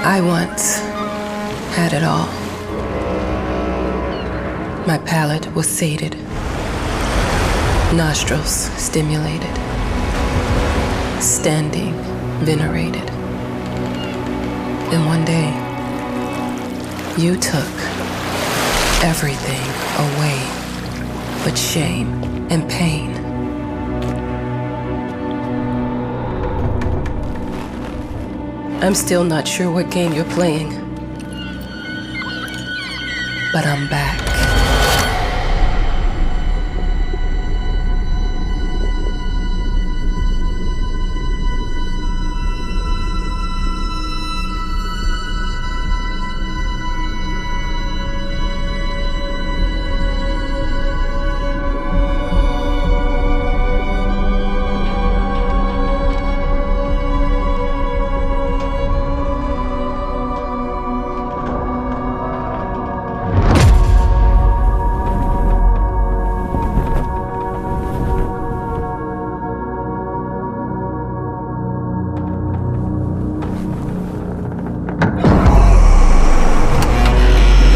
I once had it all. My palate was sated, nostrils stimulated, standing venerated. And one day, you took everything away but shame and pain. I'm still not sure what game you're playing, but I'm back.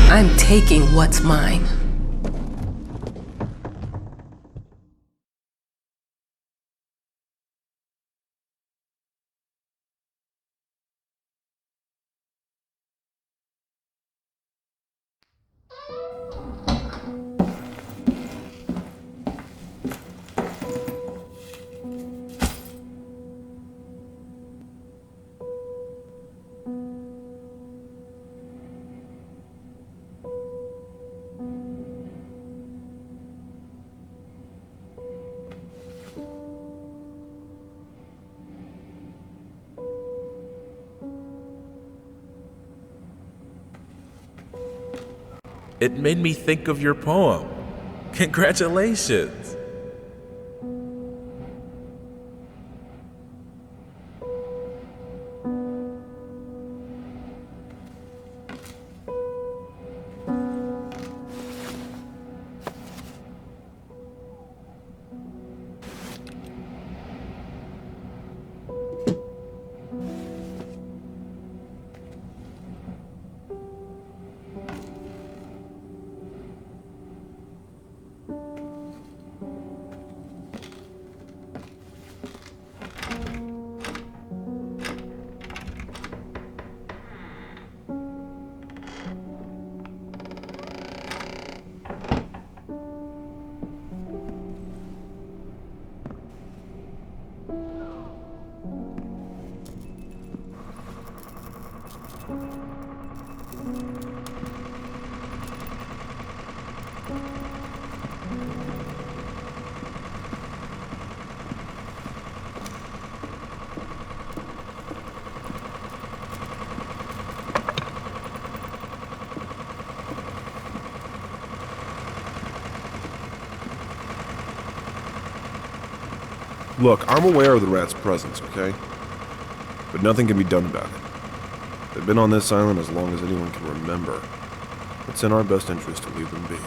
I'm taking what's mine. It made me think of your poem. Congratulations! Look, I'm aware of the rat's presence, okay? But nothing can be done about it. They've been on this island as long as anyone can remember. It's in our best interest to leave them be.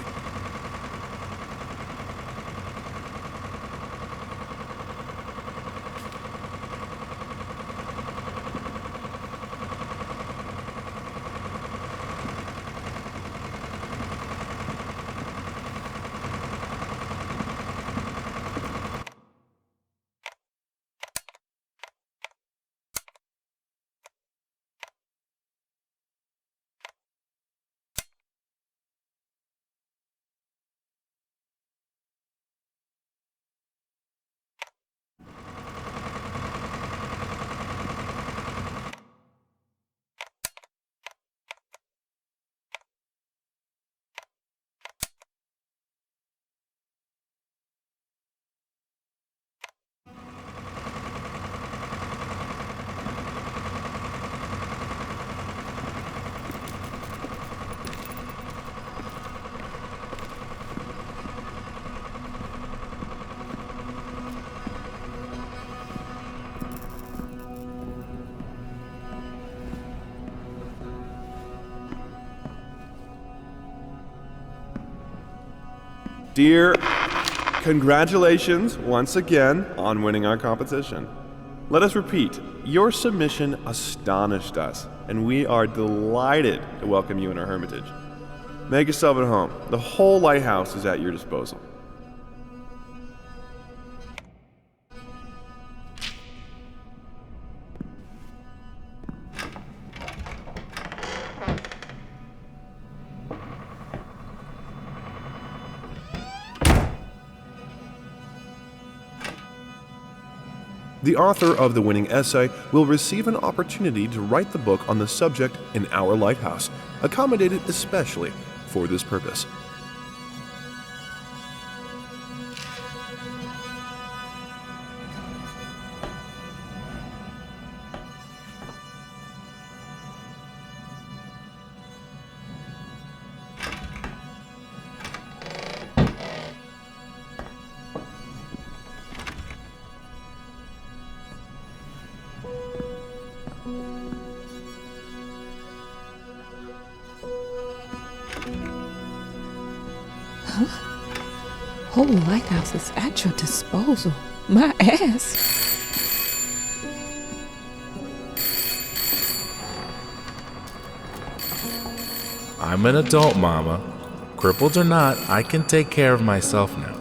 Dear, congratulations once again on winning our competition. Let us repeat, your submission astonished us, and we are delighted to welcome you in our hermitage. Make yourself at home. The whole lighthouse is at your disposal. The author of the winning essay will receive an opportunity to write the book on the subject in our lighthouse, accommodated especially for this purpose. Whole lighthouse is at your disposal. My ass. I'm an adult, Mama. Crippled or not, I can take care of myself now.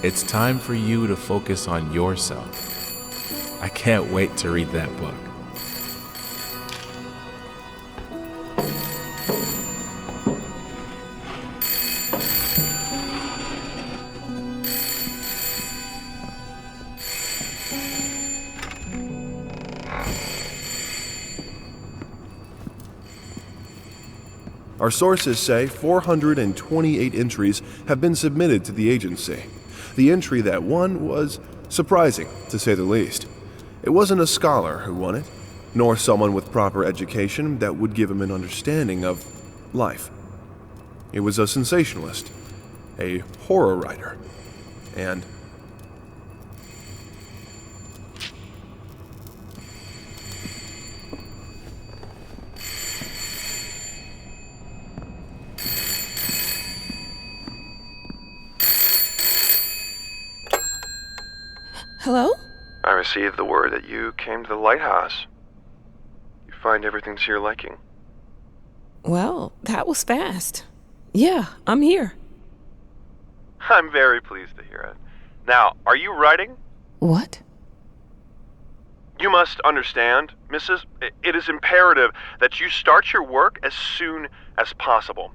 It's time for you to focus on yourself. I can't wait to read that book. Our sources say 428 entries have been submitted to the agency. The entry that won was surprising, to say the least. It wasn't a scholar who won it, nor someone with proper education that would give him an understanding of life. It was a sensationalist, a horror writer, and Hello? I received the word that you came to the lighthouse. You find everything to your liking. Well, that was fast. Yeah, I'm here. I'm very pleased to hear it. Now, are you writing? What? You must understand, Mrs., it is imperative that you start your work as soon as possible.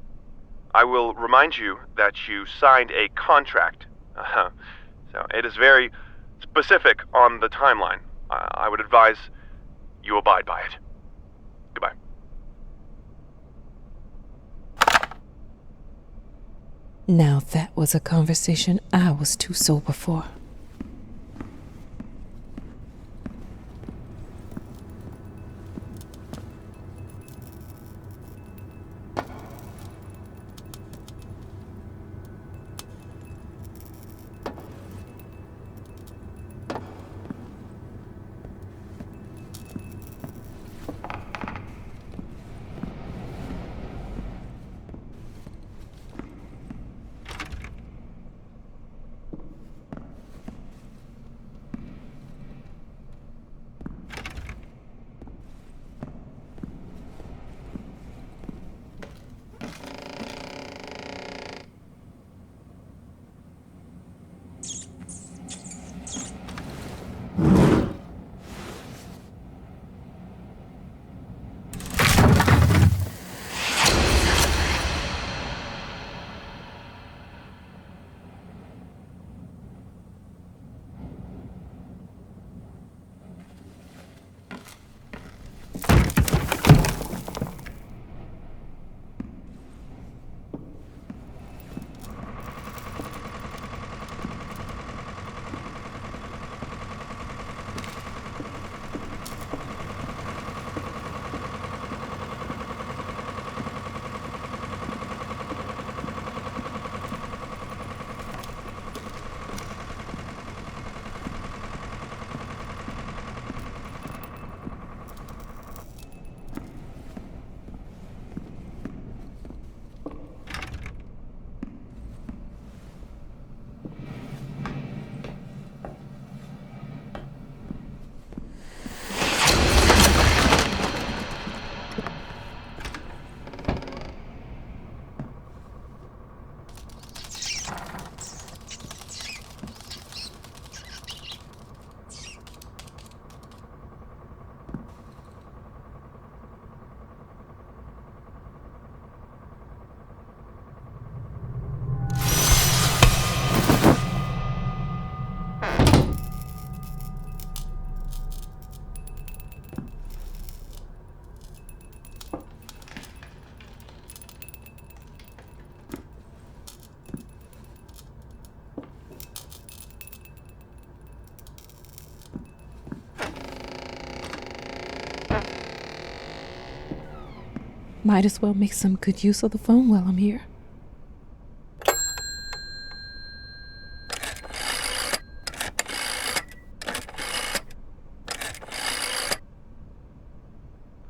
I will remind you that you signed a contract. So it is very specific on the timeline. I would advise you abide by it. Goodbye. Now that was a conversation I was too sober for. Might as well make some good use of the phone while I'm here.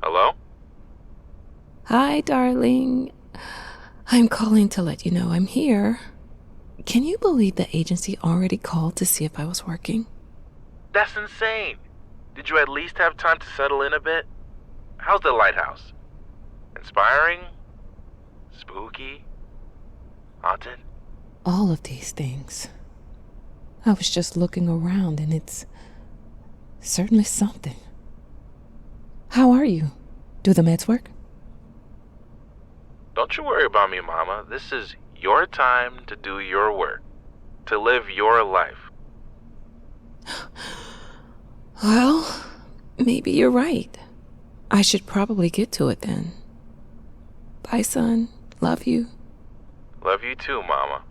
Hello? Hi, darling. I'm calling to let you know I'm here. Can you believe the agency already called to see if I was working? That's insane. Did you at least have time to settle in a bit? How's the lighthouse? Inspiring? Spooky? Haunted? All of these things. I was just looking around and it's certainly something. How are you? Do the meds work? Don't you worry about me, Mama. This is your time to do your work, to live your life. Well, maybe you're right. I should probably get to it then. Bye, son. Love you. Love you too, Mama.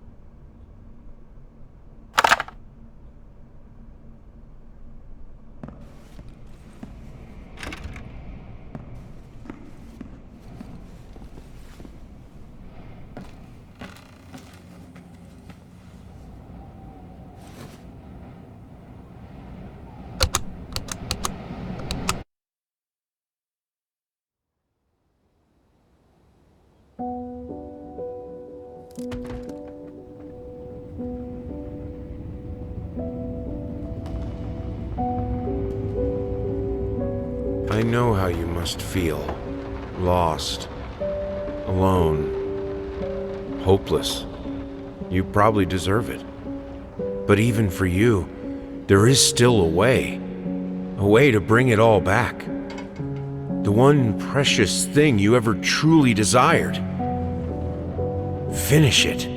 I know how you must feel. Lost. Alone. Hopeless. You probably deserve it. But even for you, there is still a way. A way to bring it all back. The one precious thing you ever truly desired. Finish it.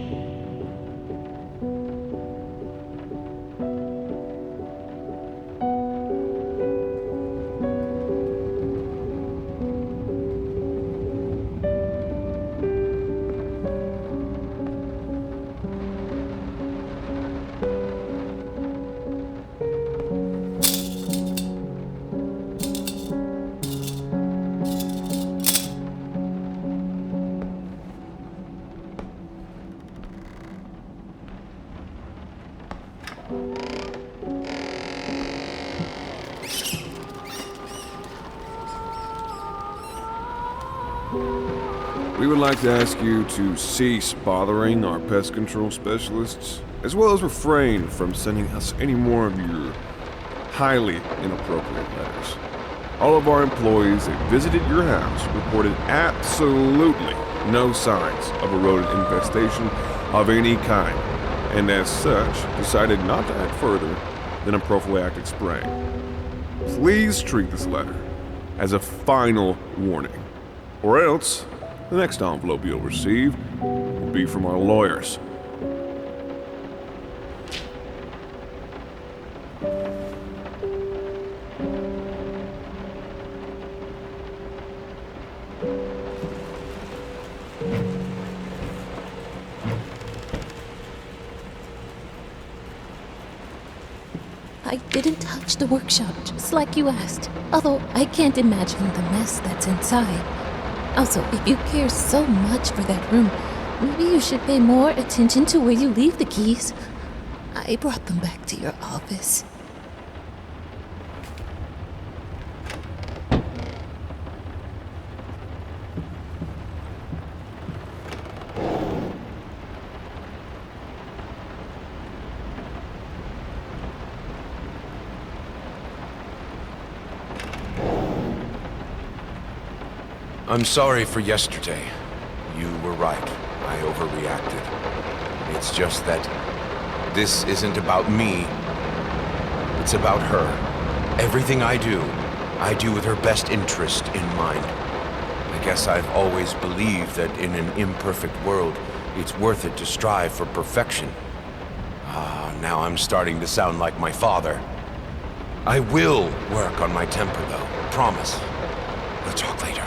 We would like to ask you to cease bothering our pest control specialists, as well as refrain from sending us any more of your highly inappropriate letters. All of our employees that visited your house reported absolutely no signs of a rodent infestation of any kind, and as such, decided not to act further than a prophylactic spray. Please treat this letter as a final warning, or else the next envelope you'll receive will be from our lawyers. I didn't touch the workshop, just like you asked. Although I can't imagine the mess that's inside. Also, if you care so much for that room, maybe you should pay more attention to where you leave the keys. I brought them back to your office. I'm sorry for yesterday. You were right. I overreacted. It's just that this isn't about me. It's about her. Everything I do with her best interest in mind. I guess I've always believed that in an imperfect world, it's worth it to strive for perfection. Now I'm starting to sound like my father. I will work on my temper, though. Promise. We'll talk later.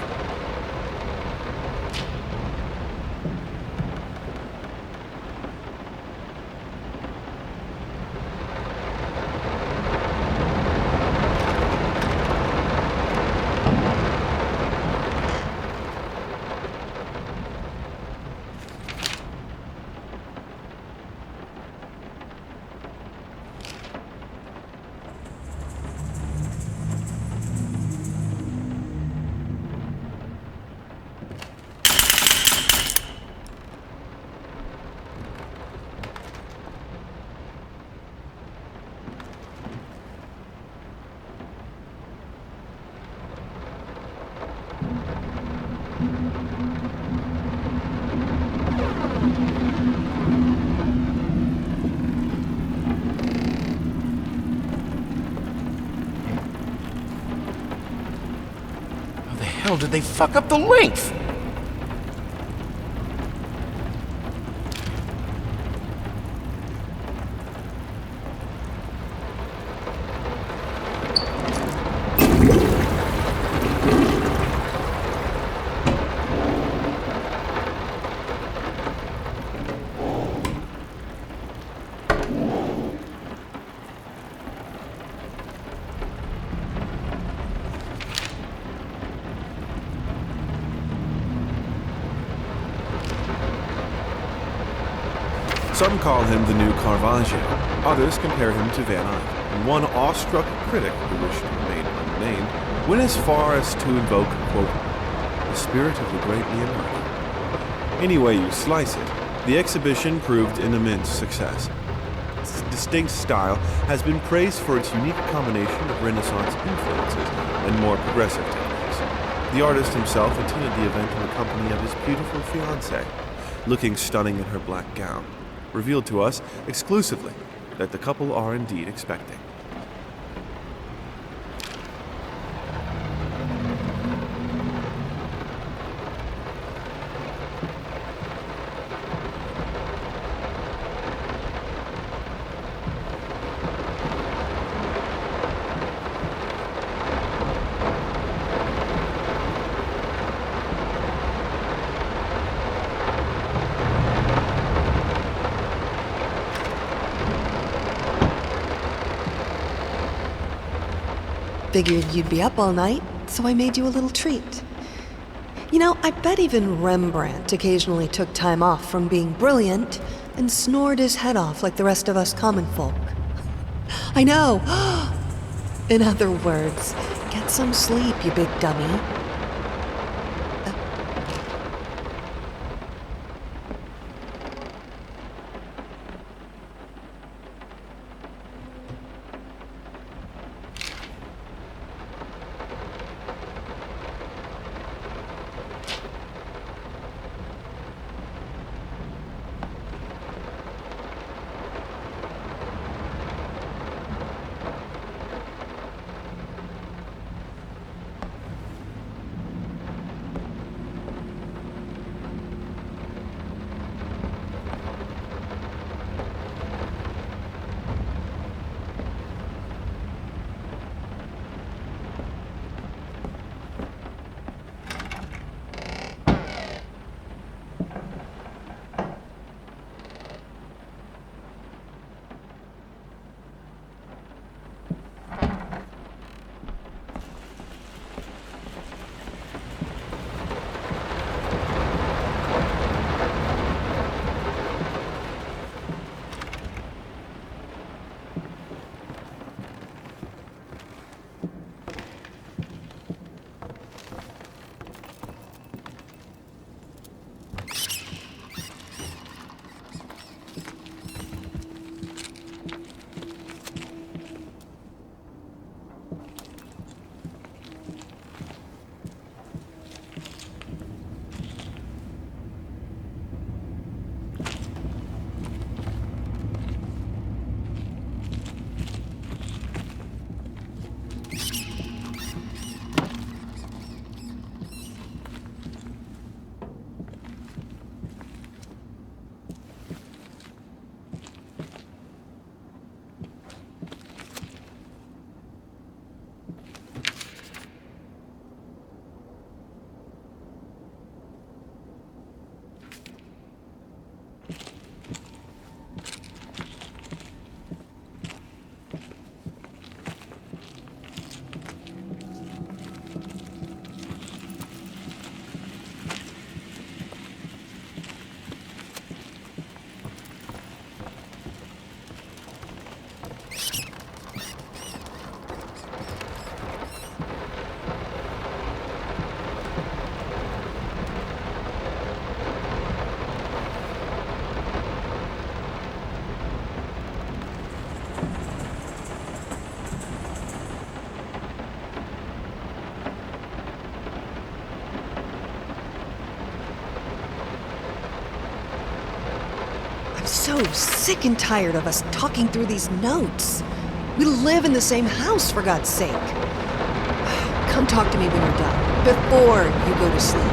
hell did they fuck up the length? Some call him the new Caravaggio, others compare him to Van Eyck, and one awestruck critic who wished to remain unnamed went as far as to invoke, quote, the spirit of the great Leonardo. Any way you slice it, the exhibition proved an immense success. Its distinct style has been praised for its unique combination of Renaissance influences and more progressive techniques. The artist himself attended the event in the company of his beautiful fiancée, looking stunning in her black gown, revealed to us exclusively that the couple are indeed expecting. Figured you'd be up all night, so I made you a little treat. You know, I bet even Rembrandt occasionally took time off from being brilliant and snored his head off like the rest of us common folk. I know! In other words, get some sleep, you big dummy. So sick and tired of us talking through these notes. We live in the same house, for God's sake. Come talk to me when you're done, before you go to sleep.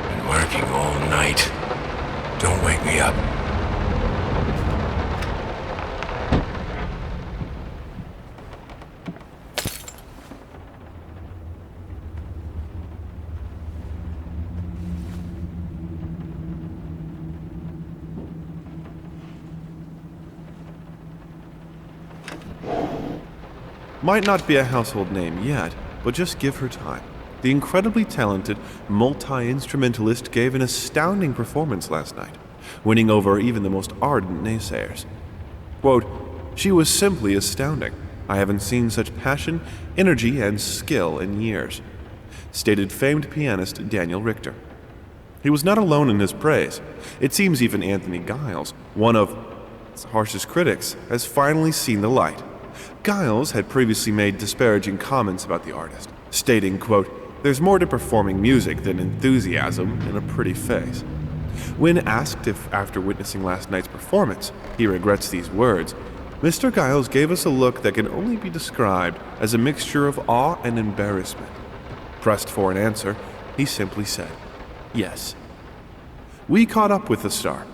Been working all night. Don't wake me up. Might not be a household name yet, but just give her time. The incredibly talented multi-instrumentalist gave an astounding performance last night, winning over even the most ardent naysayers. Quote, "She was simply astounding. I haven't seen such passion, energy, and skill in years," stated famed pianist Daniel Richter. He was not alone in his praise. It seems even Anthony Giles, one of its harshest critics, has finally seen the light. Giles had previously made disparaging comments about the artist, stating, quote, "There's more to performing music than enthusiasm in a pretty face." When asked if, after witnessing last night's performance, he regrets these words, Mr. Giles gave us a look that can only be described as a mixture of awe and embarrassment. Pressed for an answer, he simply said, "Yes." We caught up with the star.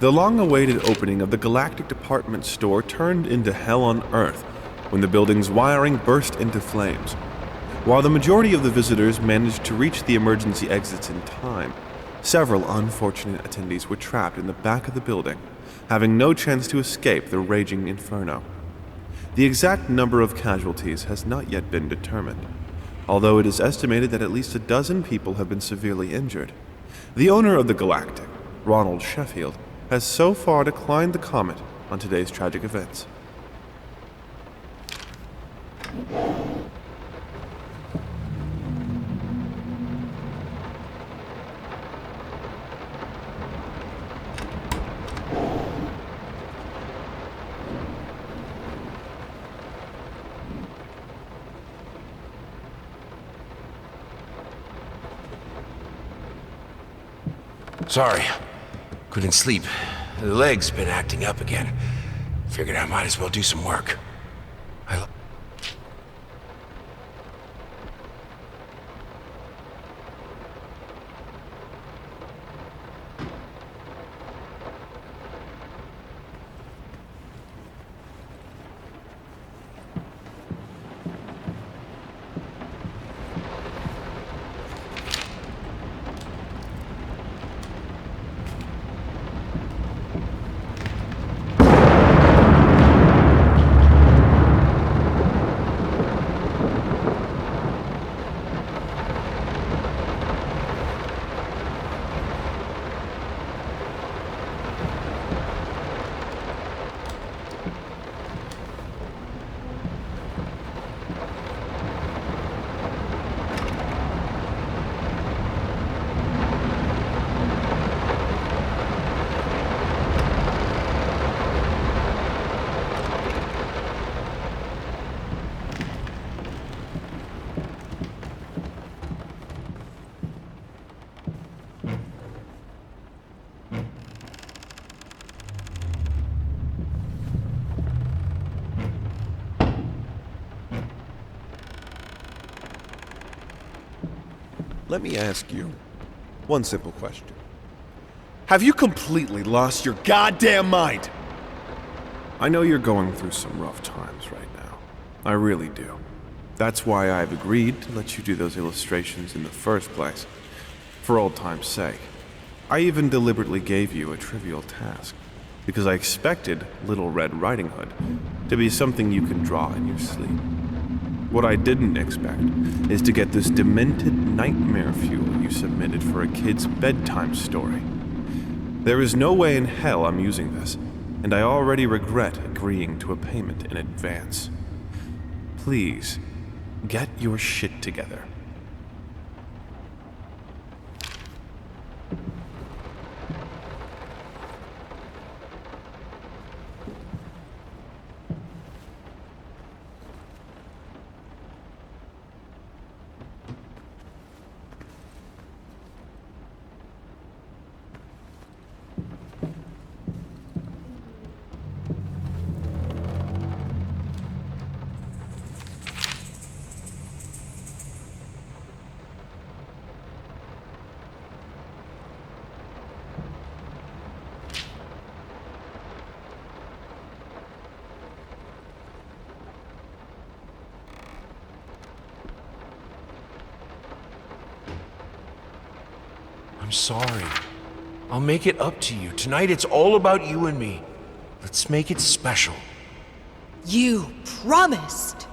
The long-awaited opening of the Galactic Department Store turned into hell on Earth when the building's wiring burst into flames. While the majority of the visitors managed to reach the emergency exits in time, several unfortunate attendees were trapped in the back of the building, having no chance to escape the raging inferno. The exact number of casualties has not yet been determined, although it is estimated that at least a dozen people have been severely injured. The owner of the Galactic, Ronald Sheffield, has so far declined to comment on today's tragic events. Sorry. Couldn't sleep. The leg's been acting up again. Figured I might as well do some work. Let me ask you one simple question. Have you completely lost your goddamn mind? I know you're going through some rough times right now. I really do. That's why I've agreed to let you do those illustrations in the first place, for old time's sake. I even deliberately gave you a trivial task, because I expected Little Red Riding Hood to be something you can draw in your sleep. What I didn't expect is to get this demented nightmare fuel you submitted for a kid's bedtime story. There is no way in hell I'm using this, and I already regret agreeing to a payment in advance. please, get your shit together. I'm sorry. I'll make it up to you. Tonight it's all about you and me. Let's make it special. You promised!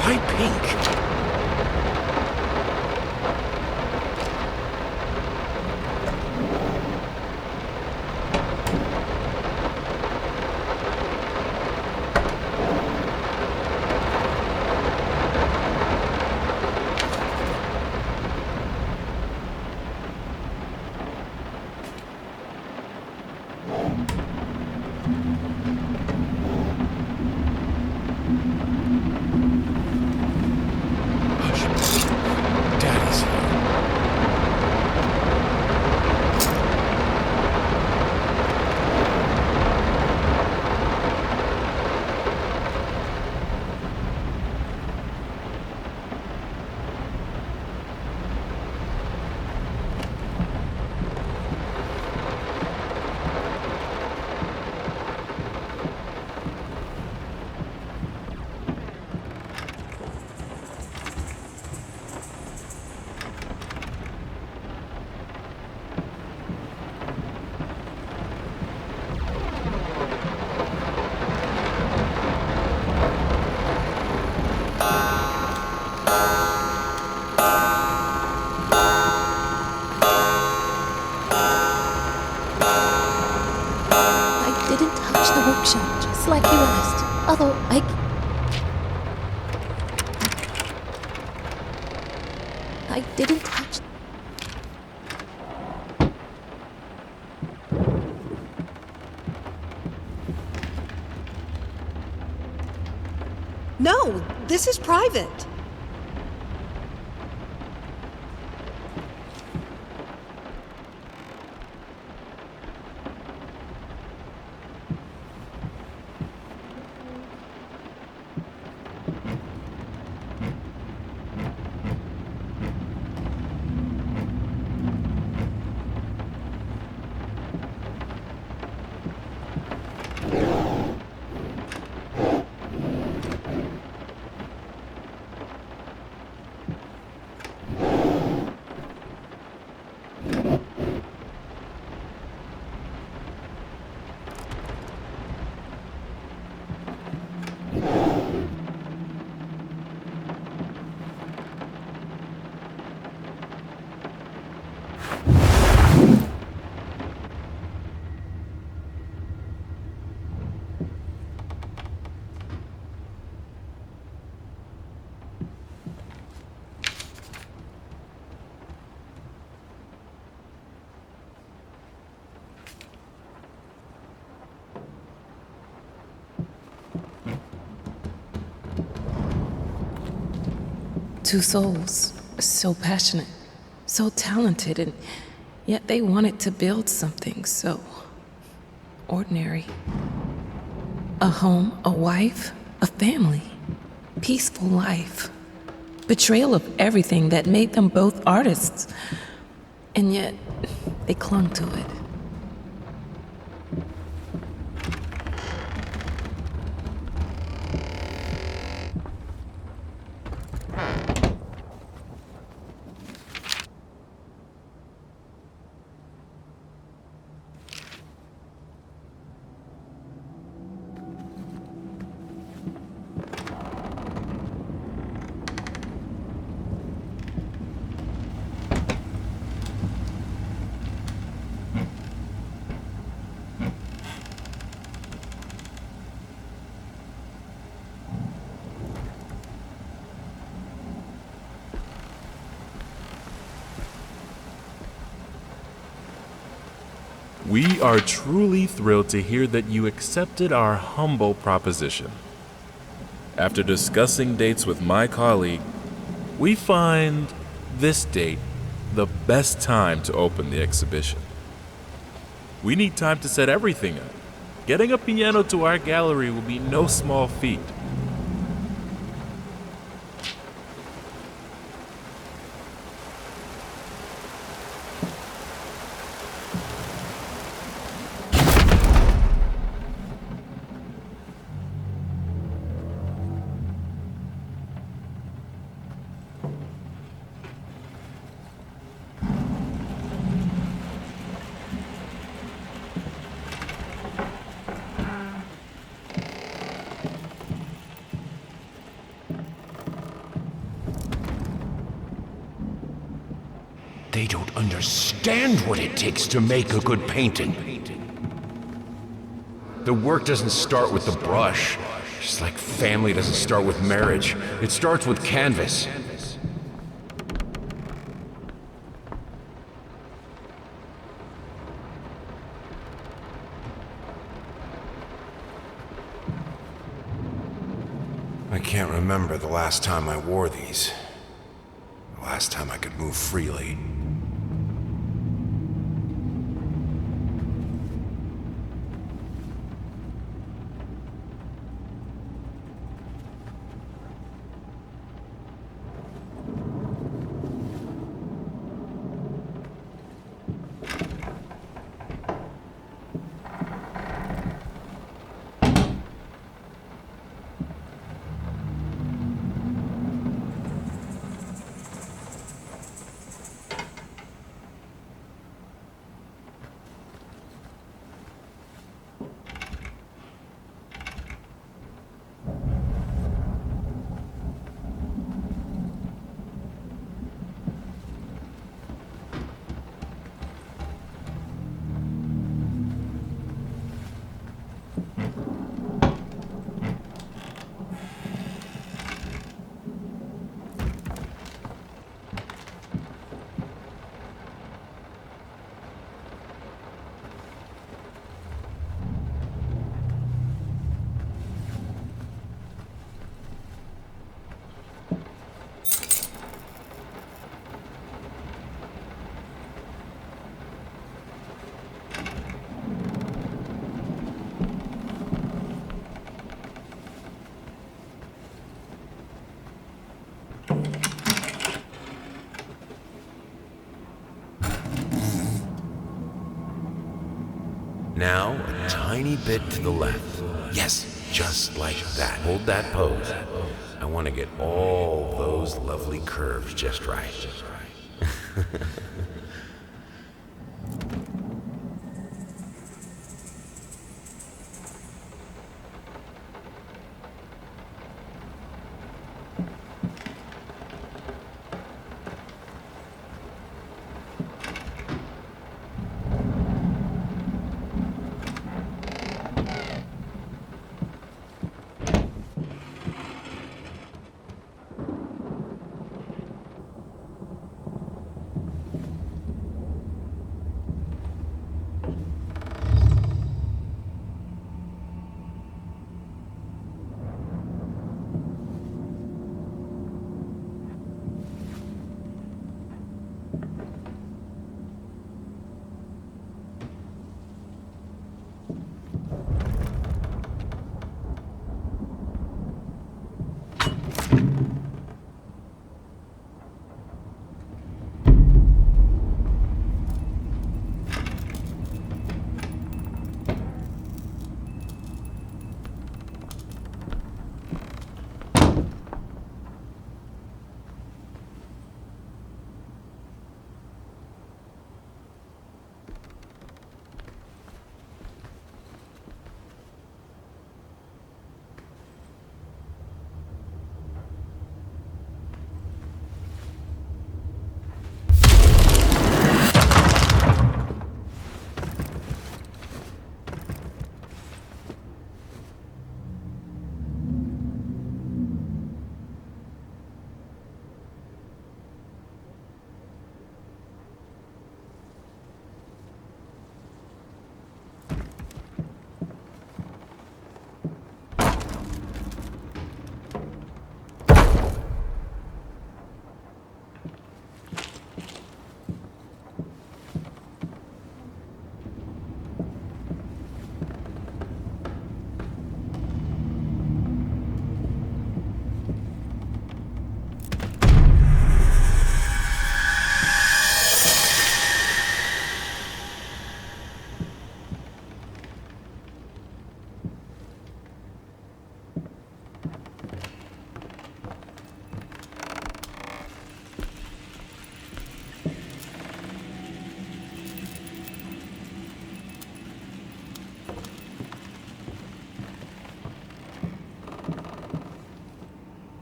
Why pink? Daddy's here. I didn't touch the workshop, just like you asked. Although I didn't touch. No, this is private. Two souls, so passionate, so talented, and yet they wanted to build something so ordinary. A home, a wife, a family, peaceful life. Betrayal of everything that made them both artists, and yet they clung to it. We are truly thrilled to hear that you accepted our humble proposition. After discussing dates with my colleague, we find this date the best time to open the exhibition. We need time to set everything up. Getting a piano to our gallery will be no small feat. They don't understand what it takes to make a good painting. The work doesn't start with the brush, just like family doesn't start with marriage. It starts with canvas. I can't remember the last time I wore these. The last time I could move freely. Now, a tiny bit to the left. Yes, just like that. Hold that pose. I want to get all those lovely curves just right.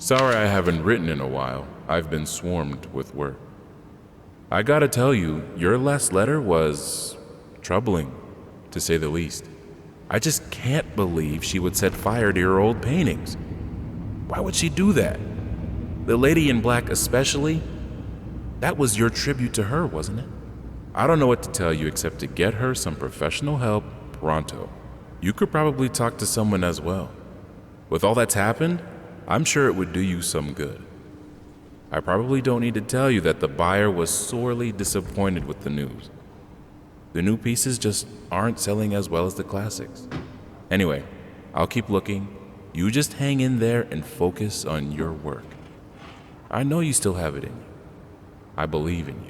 Sorry I haven't written in a while. I've been swarmed with work. I gotta tell you, your last letter was troubling, to say the least. I just can't believe she would set fire to your old paintings. Why would she do that? The lady in black especially? That was your tribute to her, wasn't it? I don't know what to tell you except to get her some professional help pronto. You could probably talk to someone as well. With all that's happened, I'm sure it would do you some good. I probably don't need to tell you that the buyer was sorely disappointed with the news. The new pieces just aren't selling as well as the classics. Anyway, I'll keep looking. You just hang in there and focus on your work. I know you still have it in you. I believe in you.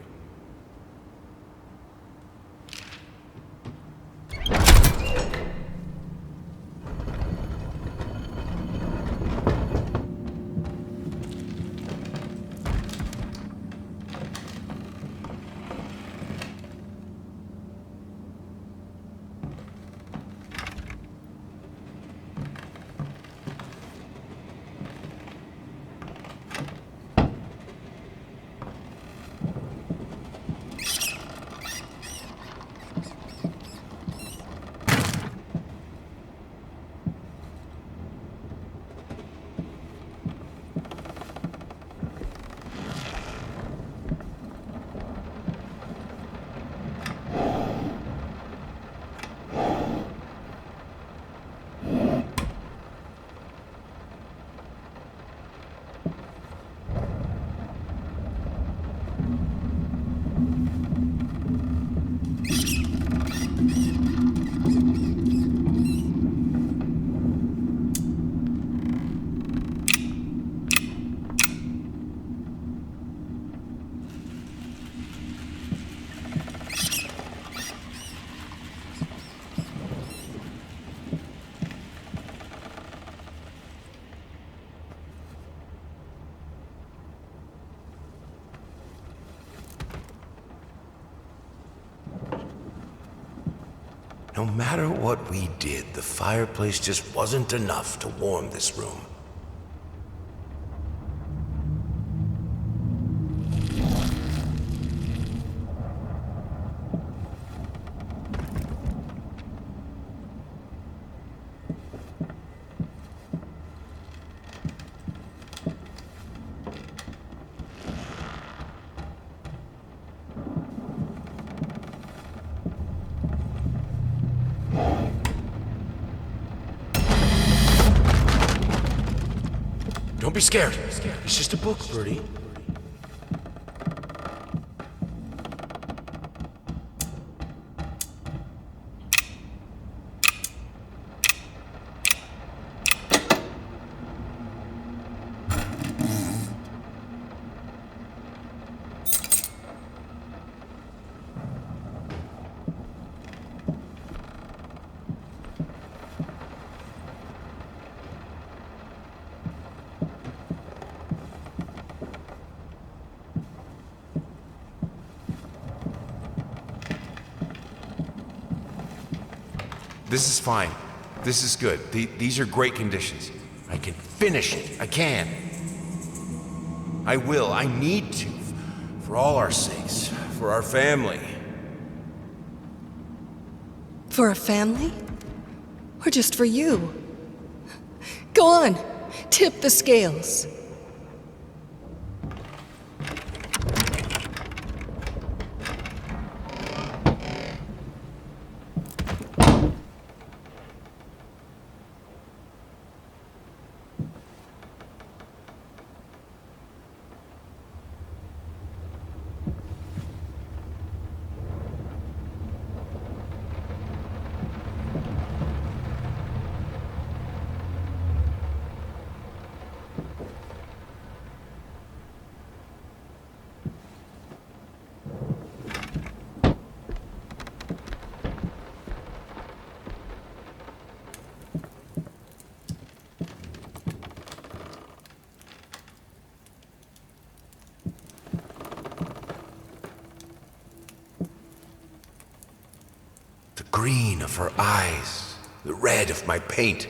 No matter what we did, the fireplace just wasn't enough to warm this room. Don't be scared. It's just a book, Birdie. This is fine. This is good. These are great conditions. I can finish it. I can. I will. I need to. For all our sakes. For our family. For a family? Or just for you? Go on. Tip the scales. The green of her eyes, the red of my paint.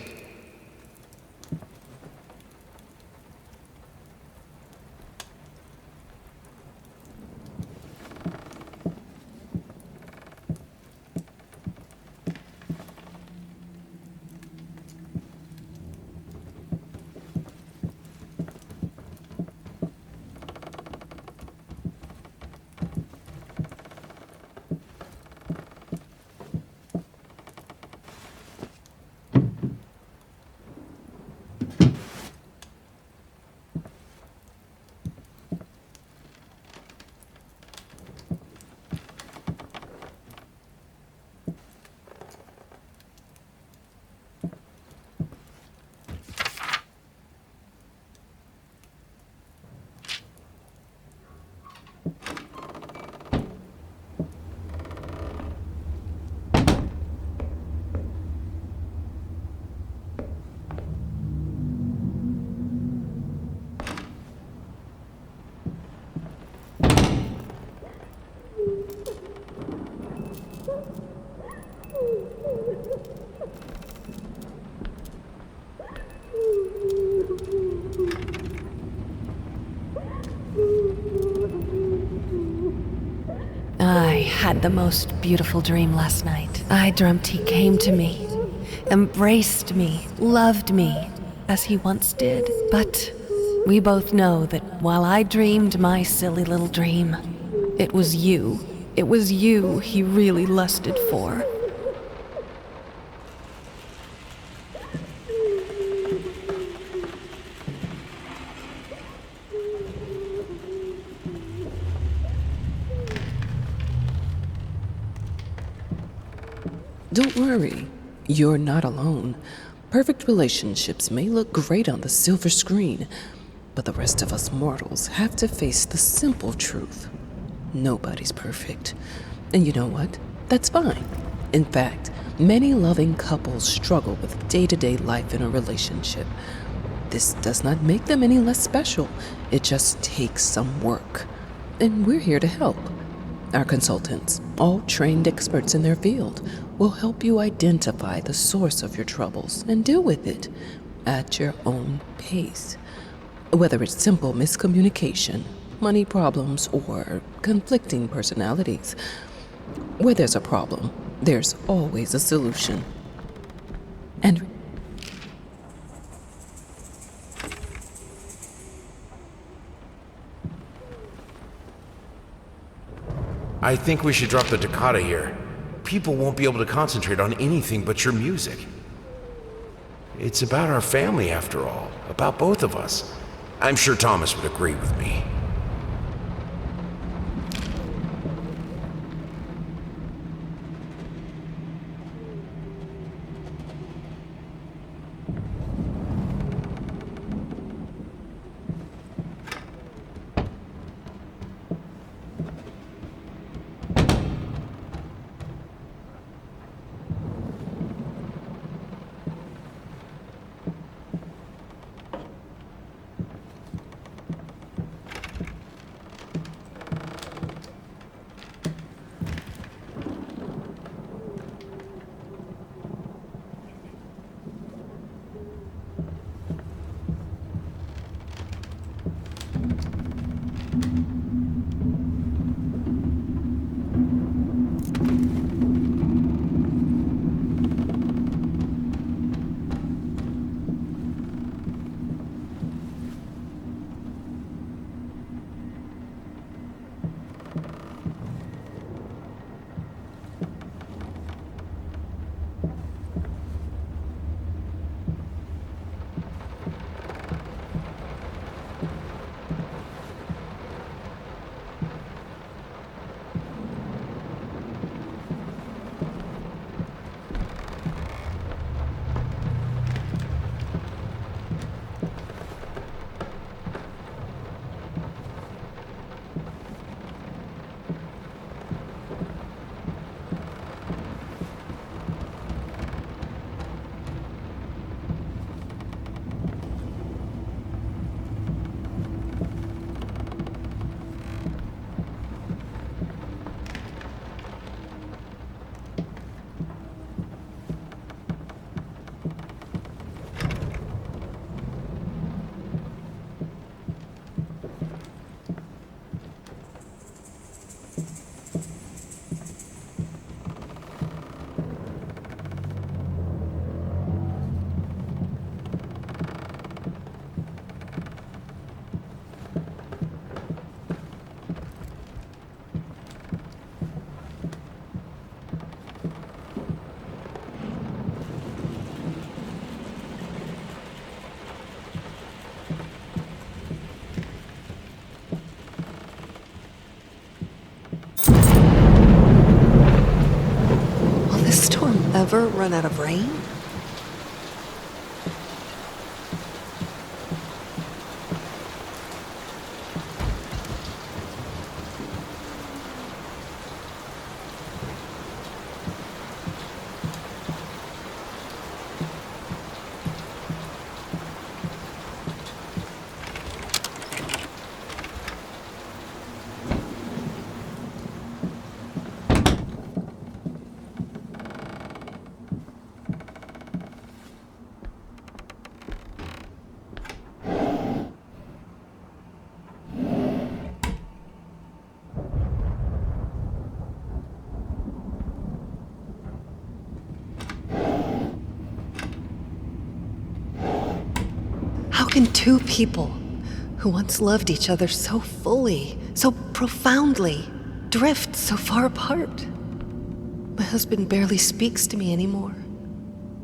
I had the most beautiful dream last night. I dreamt he came to me, embraced me, loved me, as he once did. But we both know that while I dreamed my silly little dream, it was you. It was you he really lusted for. Don't worry, you're not alone. Perfect relationships may look great on the silver screen, but the rest of us mortals have to face the simple truth. Nobody's perfect. And you know what? That's fine. In fact, many loving couples struggle with day-to-day life in a relationship. This does not make them any less special. It just takes some work. And we're here to help. Our consultants, all trained experts in their field, will help you identify the source of your troubles and deal with it at your own pace. Whether it's simple miscommunication, money problems, or conflicting personalities, where there's a problem, there's always a solution. And I think we should drop the toccata here. People won't be able to concentrate on anything but your music. It's about our family, after all. About both of us. I'm sure Thomas would agree with me. ever run out of rain? How can two people who once loved each other so fully, so profoundly, drift so far apart? My husband barely speaks to me anymore.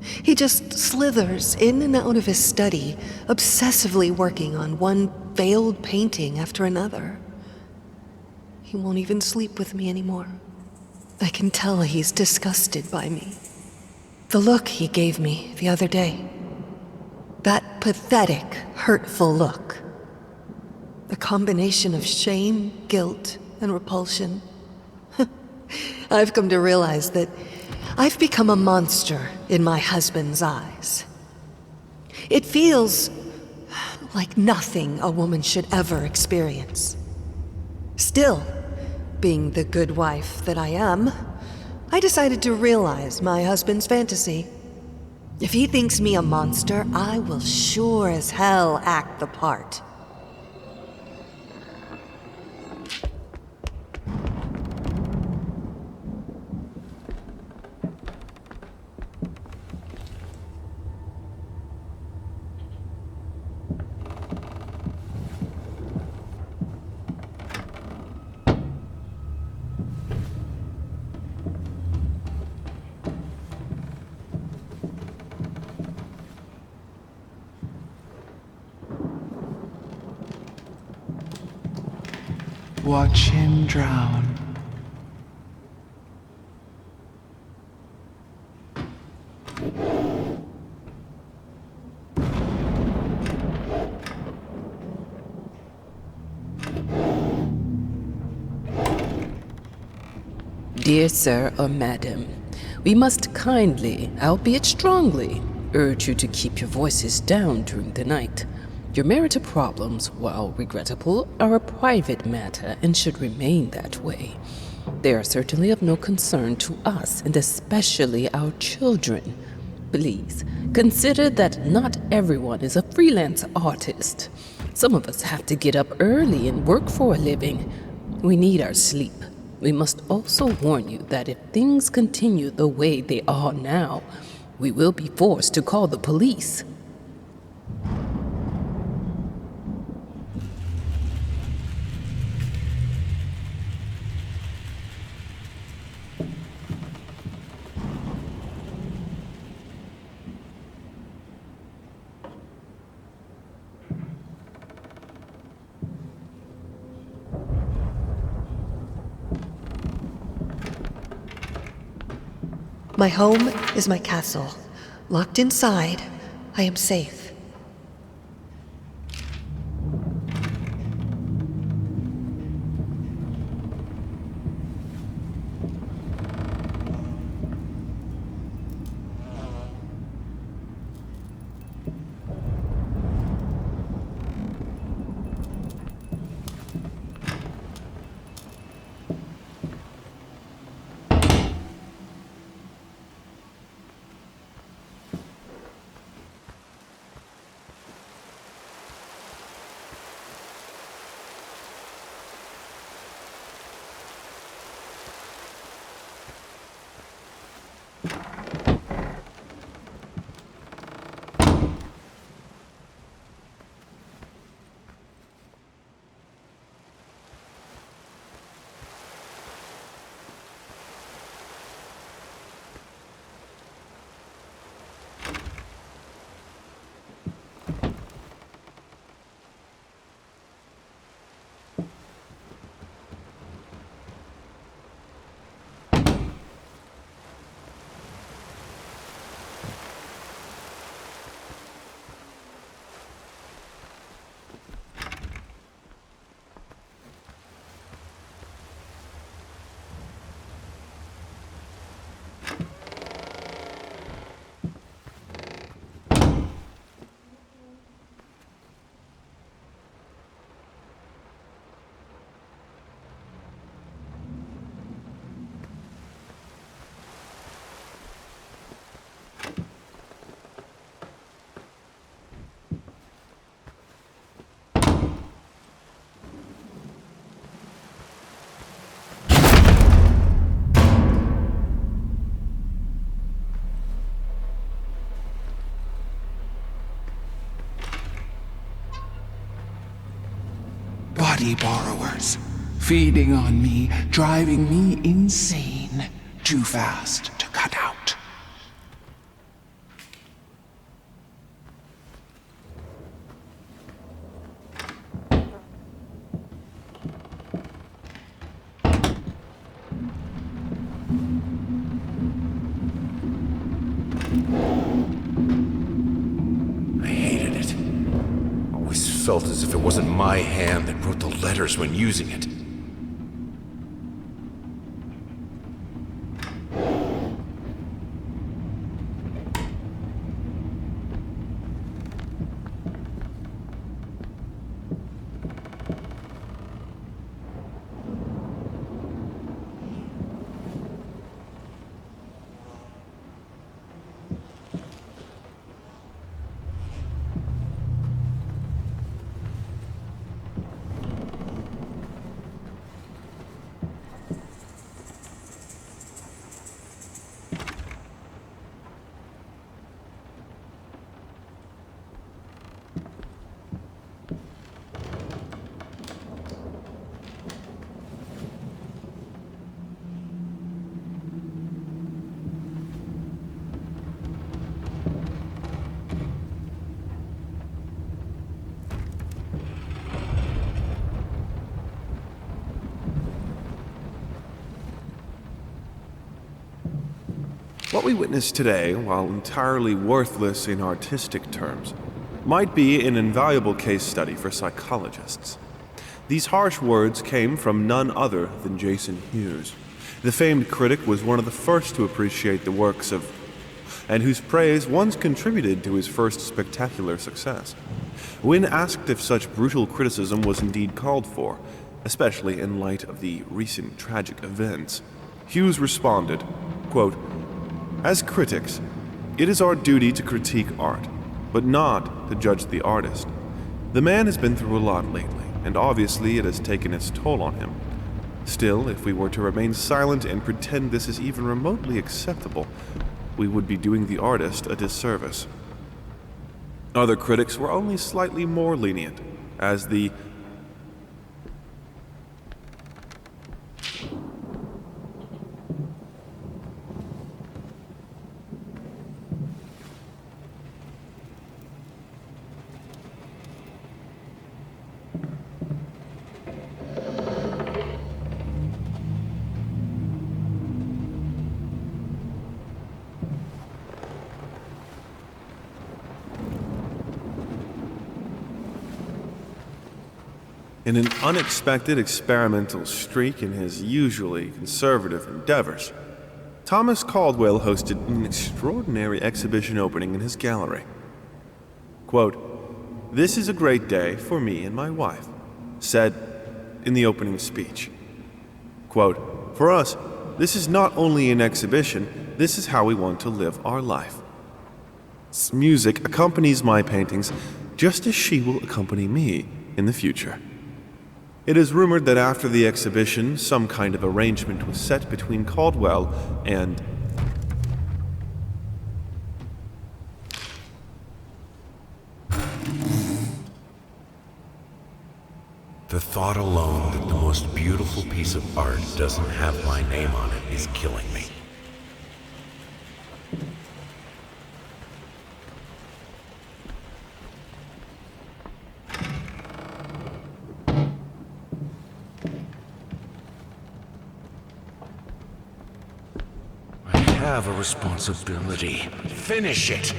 He just slithers in and out of his study, obsessively working on one failed painting after another. He won't even sleep with me anymore. I can tell he's disgusted by me. The look he gave me the other day. That pathetic, hurtful look. The combination of shame, guilt, and repulsion. I've come to realize that I've become a monster in my husband's eyes. It feels like nothing a woman should ever experience. Still, being the good wife that I am, I decided to realize my husband's fantasy. If he thinks me a monster, I will sure as hell act the part. Watch him drown. Dear sir or madam, we must kindly, albeit strongly, urge you to keep your voices down during the night. Your marital problems, while regrettable, are a private matter and should remain that way. They are certainly of no concern to us, and especially our children. Please, consider that not everyone is a freelance artist. Some of us have to get up early and work for a living. We need our sleep. We must also warn you that if things continue the way they are now, we will be forced to call the police. My home is my castle. Locked inside, I am safe. bratty borrowers, feeding on me, driving me insane, too fast to cut out. Felt as if it wasn't my hand that wrote the letters when using it. What we witness today, while entirely worthless in artistic terms, might be an invaluable case study for psychologists. These harsh words came from none other than Jason Hughes. The famed critic was one of the first to appreciate the works of, and whose praise once contributed to his first spectacular success. When asked if such brutal criticism was indeed called for, especially in light of the recent tragic events, Hughes responded, quote, "As critics, it is our duty to critique art, but not to judge the artist. The man has been through a lot lately, and obviously it has taken its toll on him. Still, if we were to remain silent and pretend this is even remotely acceptable, we would be doing the artist a disservice." Other critics were only slightly more lenient, as the in an unexpected experimental streak in his usually conservative endeavors, Thomas Caldwell hosted an extraordinary exhibition opening in his gallery. Quote, "This is a great day for me and my wife," said in the opening speech. Quote, "For us, this is not only an exhibition, this is how we want to live our life. Music accompanies my paintings just as she will accompany me in the future." It is rumored that after the exhibition, some kind of arrangement was set between Caldwell and The thought alone that the most beautiful piece of art doesn't have my name on it is killing me. I have a responsibility. Finish it!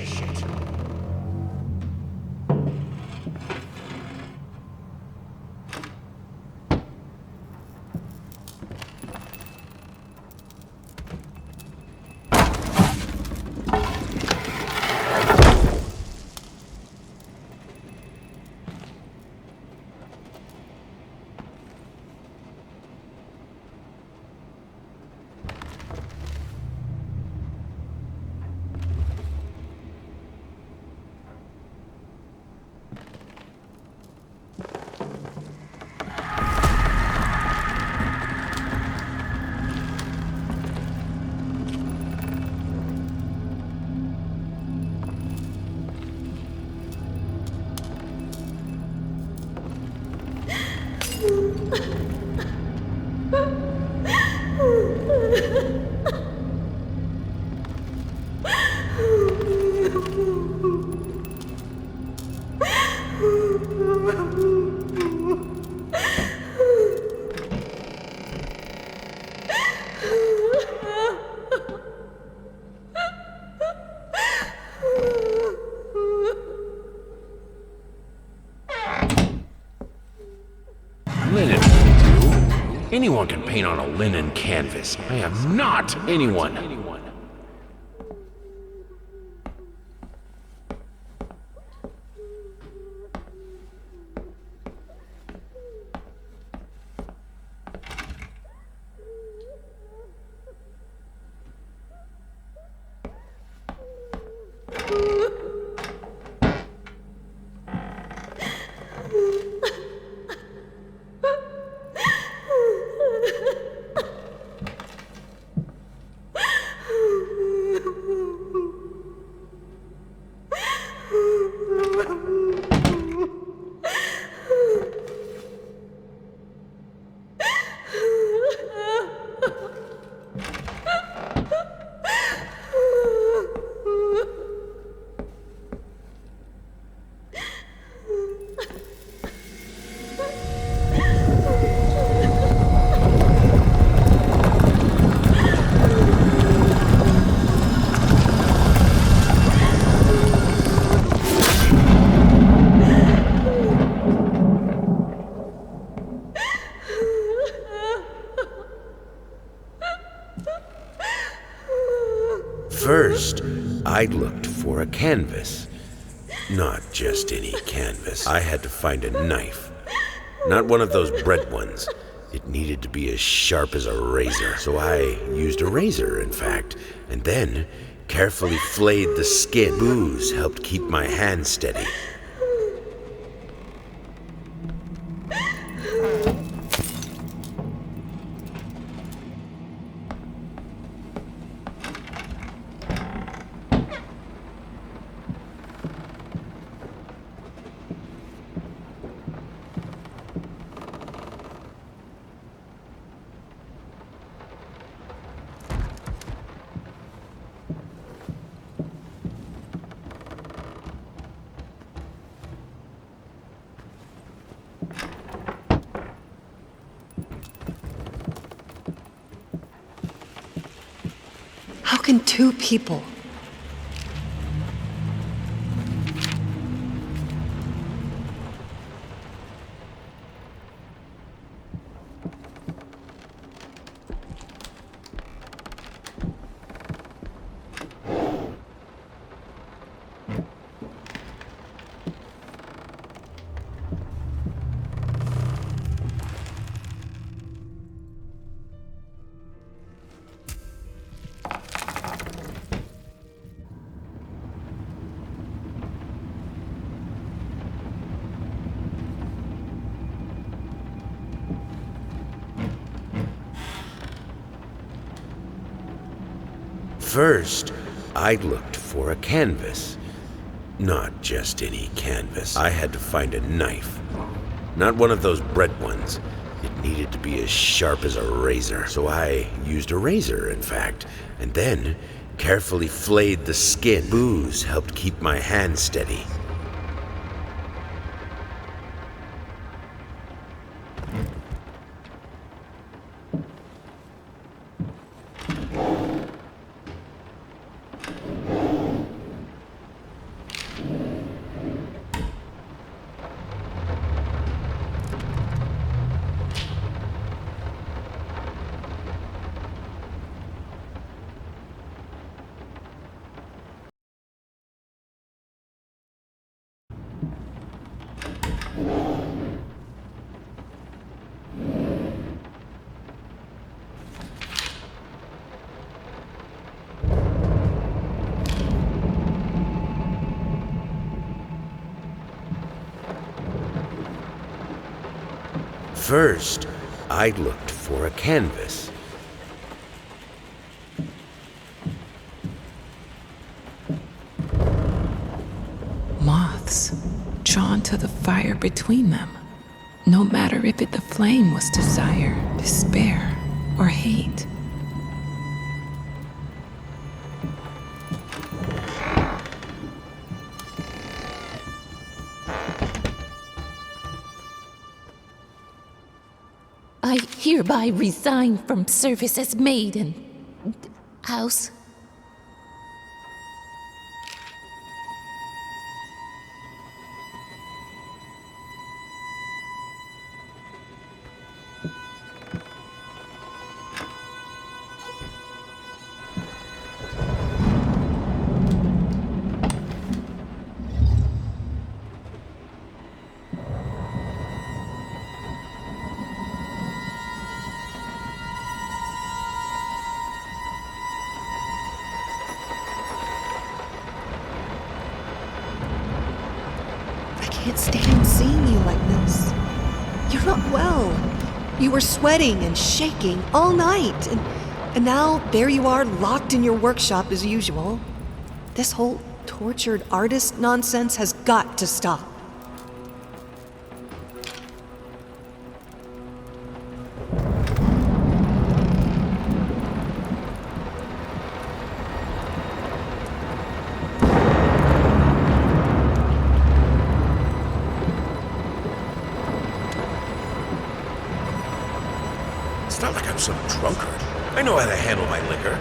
Linen will do. Anyone can paint on a linen canvas. I am not anyone. First, I looked for a canvas. Not just any canvas. I had to find a knife. Not one of those bread ones. It needed to be as sharp as a razor. So I used a razor, in fact, and then carefully flayed the skin. Booze helped keep my hand steady. How can two people? First, I looked for a canvas. Not just any canvas. I had to find a knife. Not one of those bread ones. It needed to be as sharp as a razor. So I used a razor, in fact, and then carefully flayed the skin. Booze helped keep my hand steady. First, I looked for a canvas. Moths drawn to the fire between them. no matter if the flame was desire, despair, or hate. I hereby resign from service as maid and house. I can't stand seeing you like this. You're not well. You were sweating and shaking all night, and now there you are, locked in your workshop as usual. This whole tortured artist nonsense has got to stop. It's not like I'm some drunkard. I know how to handle my liquor.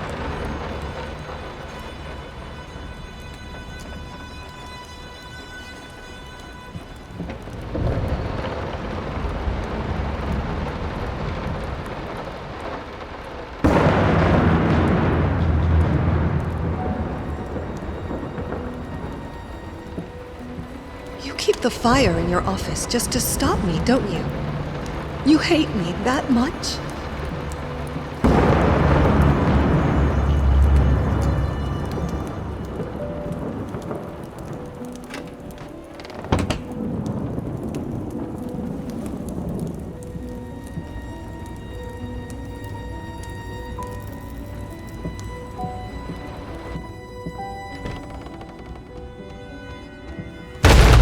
You keep the fire in your office just to stop me, don't you? You hate me that much?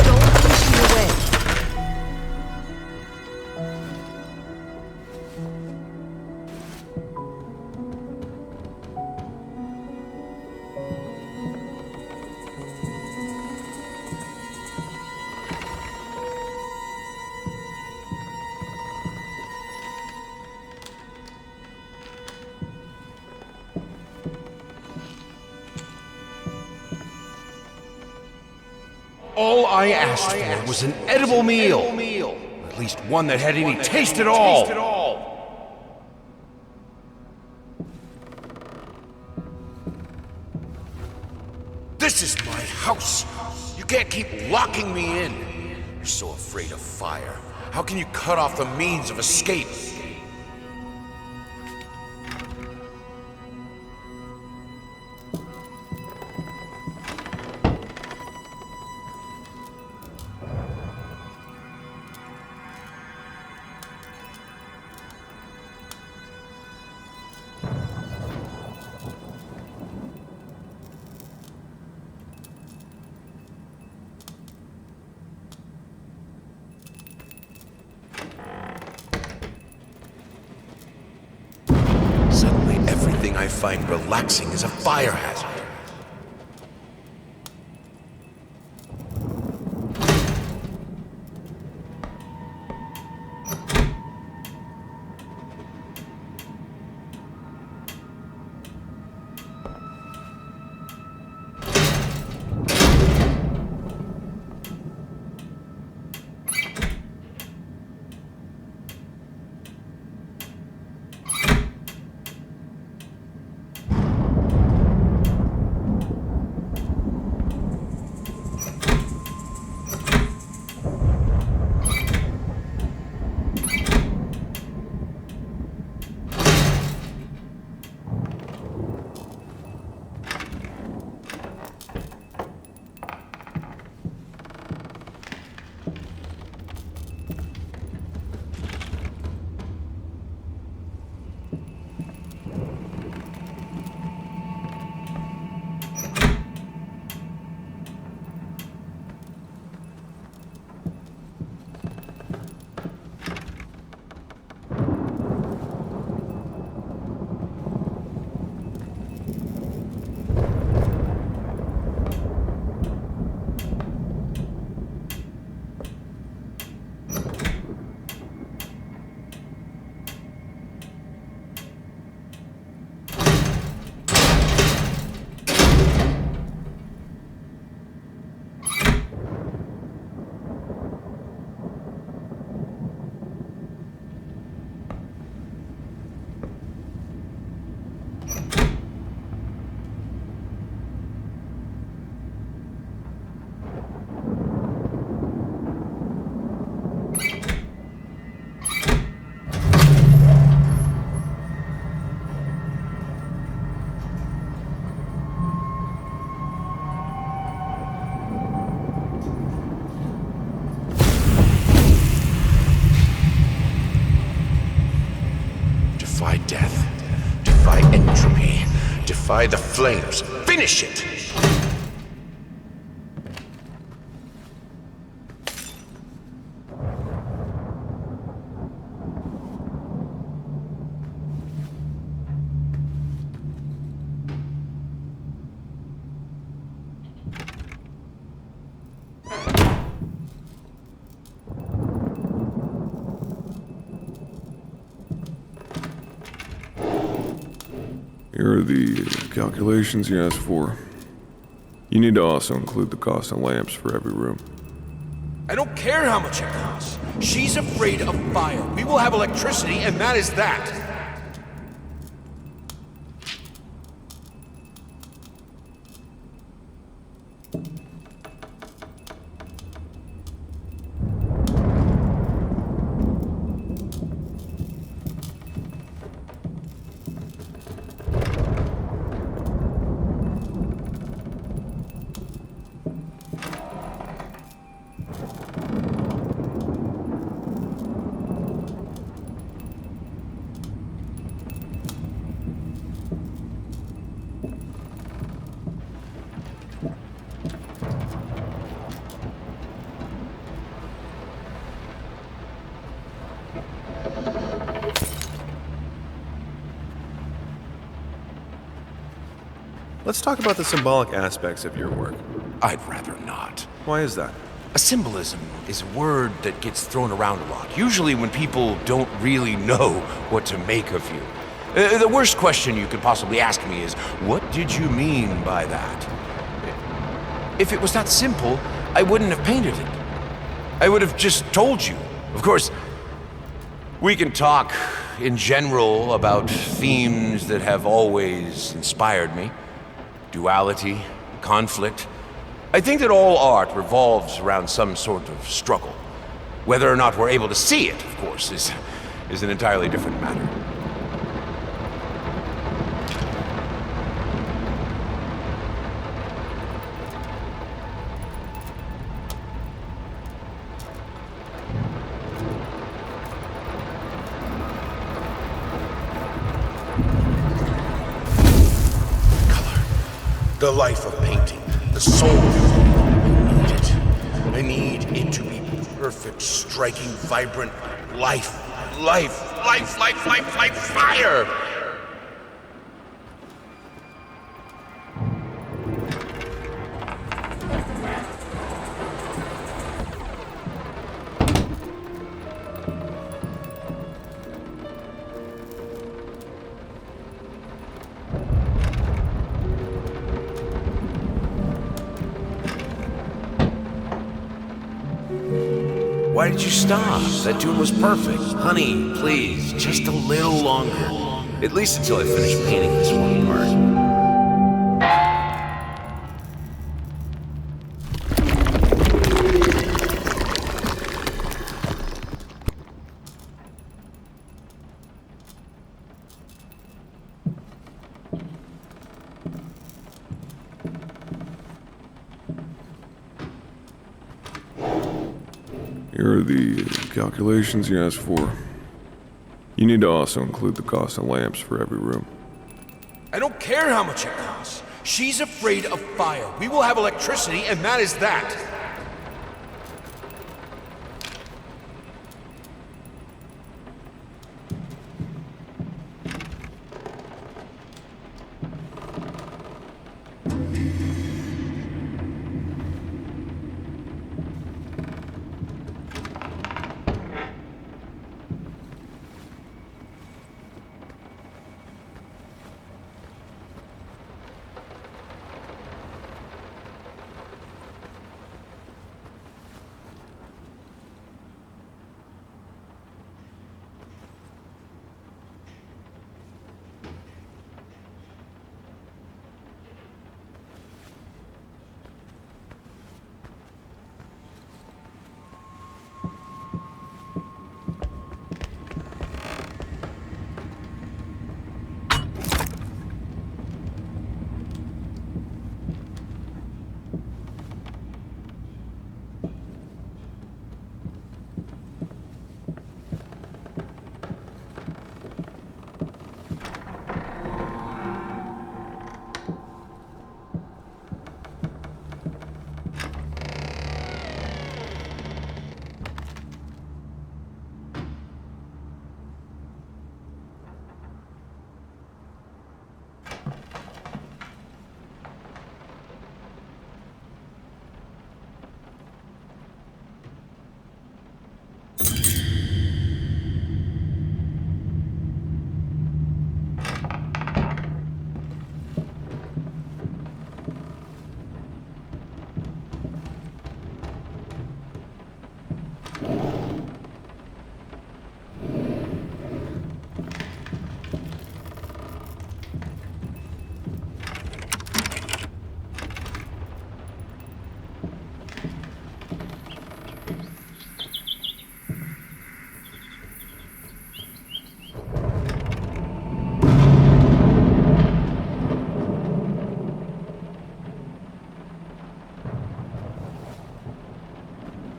Don't push me away. All I asked for was an edible meal. At least one that had any taste at all. This is my house. You can't keep locking me in. You're so afraid of fire. How can you cut off the means of escape? Suddenly, everything I find relaxing is a fire hazard. Defy the flames. Finish it! Here are the calculations you asked for. You need to also include the cost of lamps for every room. I don't care how much it costs. She's afraid of fire. We will have electricity, and that is that. Let's talk about the symbolic aspects of your work. I'd rather not. Why is that? A symbolism is a word that gets thrown around a lot, usually when people don't really know what to make of you. The worst question you could possibly ask me is, what did you mean by that? If it was that simple, I wouldn't have painted it. I would have just told you. Of course, we can talk in general about themes that have always inspired me. Duality, conflict. I think that all art revolves around some sort of struggle. Whether or not we're able to see it, of course, is an entirely different matter. The life of painting, the soul. I need it. I need it to be perfect, striking, vibrant life. Fire! Why did you stop? That tune was perfect. Honey, please, just a little longer. At least until I finish painting this one part. Here are the calculations you asked for. You need to also include the cost of lamps for every room. I don't care how much it costs. She's afraid of fire. We will have electricity, and that is that.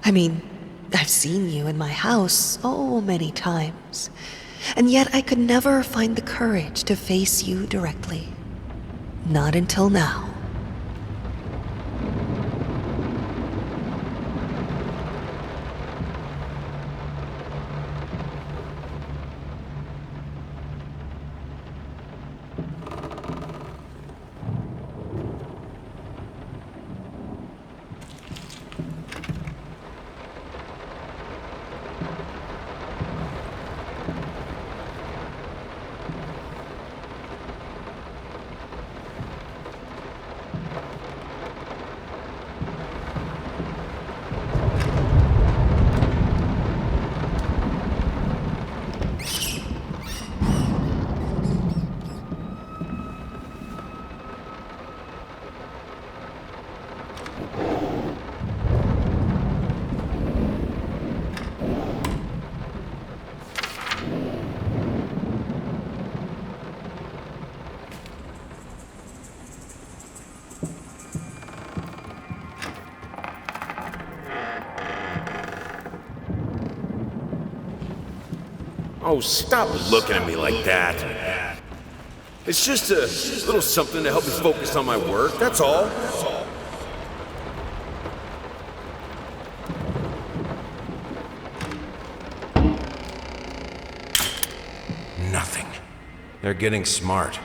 I mean, I've seen you in my house so many times, and yet I could never find the courage to face you directly. Not until now. Oh, stop looking at me like that. It's just a little something to help me focus on my work, that's all. Nothing. They're getting smart.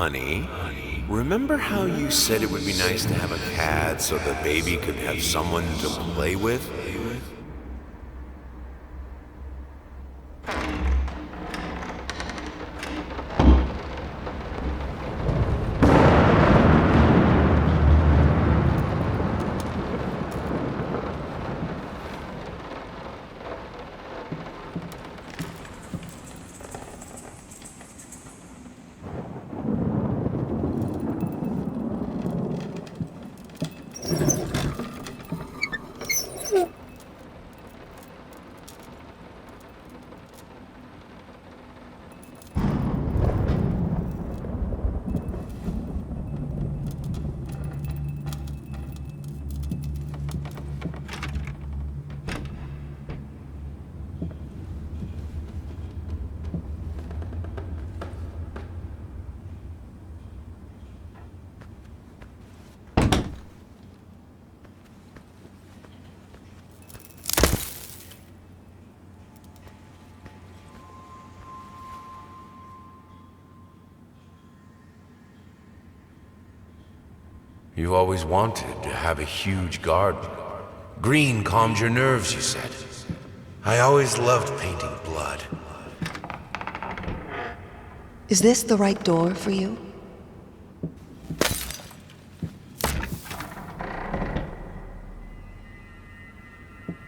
Honey, remember how you said it would be nice to have a cat so the baby could have someone to play with? You always wanted to have a huge garden. Green calmed your nerves, you said. I always loved painting blood. Is this the right door for you?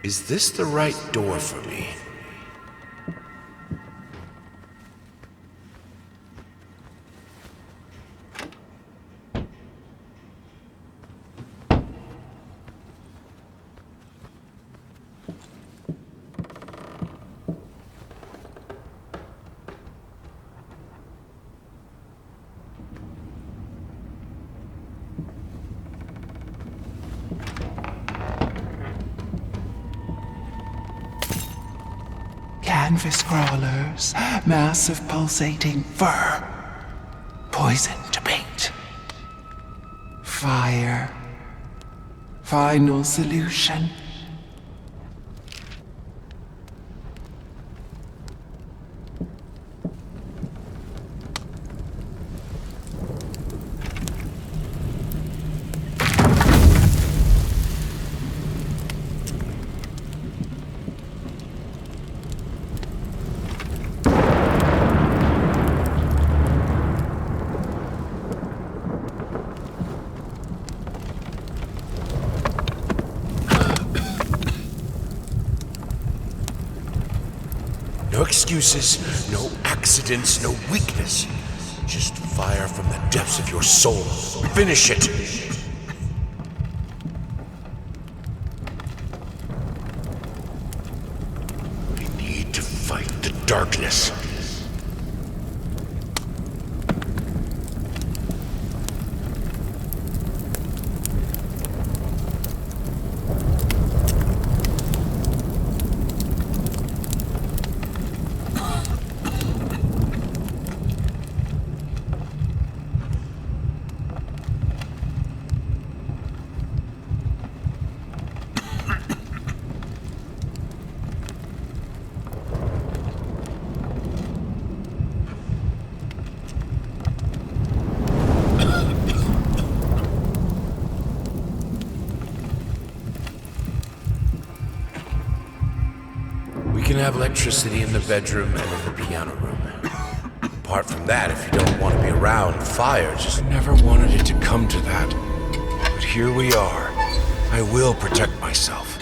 Is this the right door for me? Canvas crawlers, massive pulsating fur, poison to paint, fire, final solution. No excuses, no accidents, no weakness. Just fire from the depths of your soul. Finish it! We need to fight the darkness. We can have electricity in the bedroom and in the piano room. Apart from that, if you don't want to be around, fire, just never wanted it to come to that. But here we are. I will protect myself.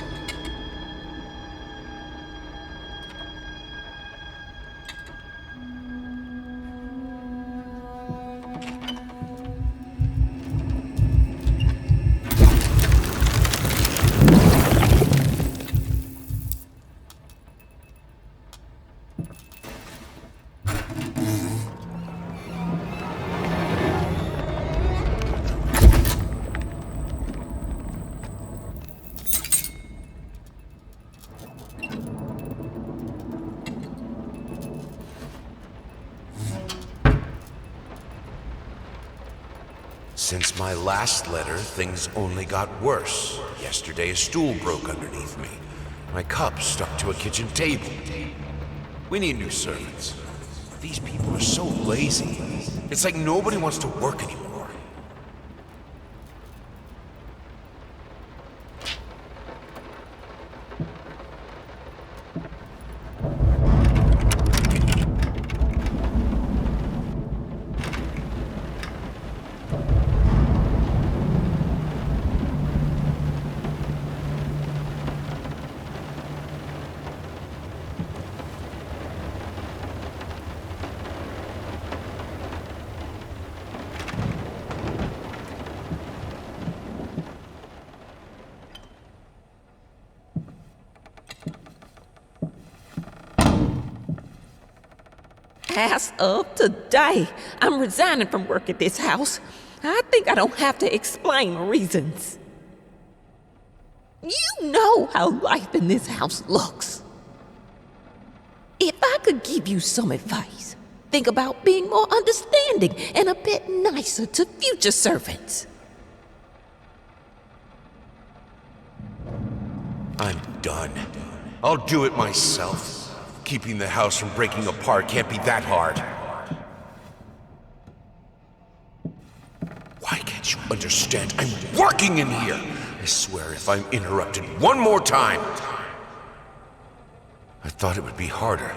Since my last letter, things only got worse. Yesterday, a stool broke underneath me. My cup stuck to a kitchen table. We need new servants. These people are so lazy. It's like nobody wants to work anymore. As of today, I'm resigning from work at this house. I think I don't have to explain my reasons. You know how life in this house looks. If I could give you some advice, think about being more understanding and a bit nicer to future servants. I'm done. I'll do it myself. Keeping the house from breaking apart can't be that hard. Why can't you understand? I'm working in here! I swear if I'm interrupted one more time... I thought it would be harder.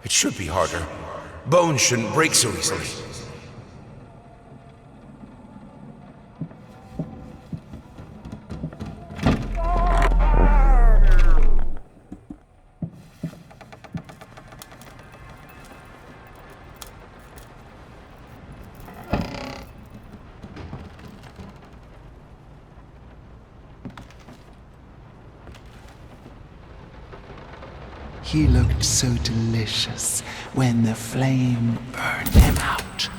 It should be harder. Bones shouldn't break so easily. He looked so delicious when the flame burned him out.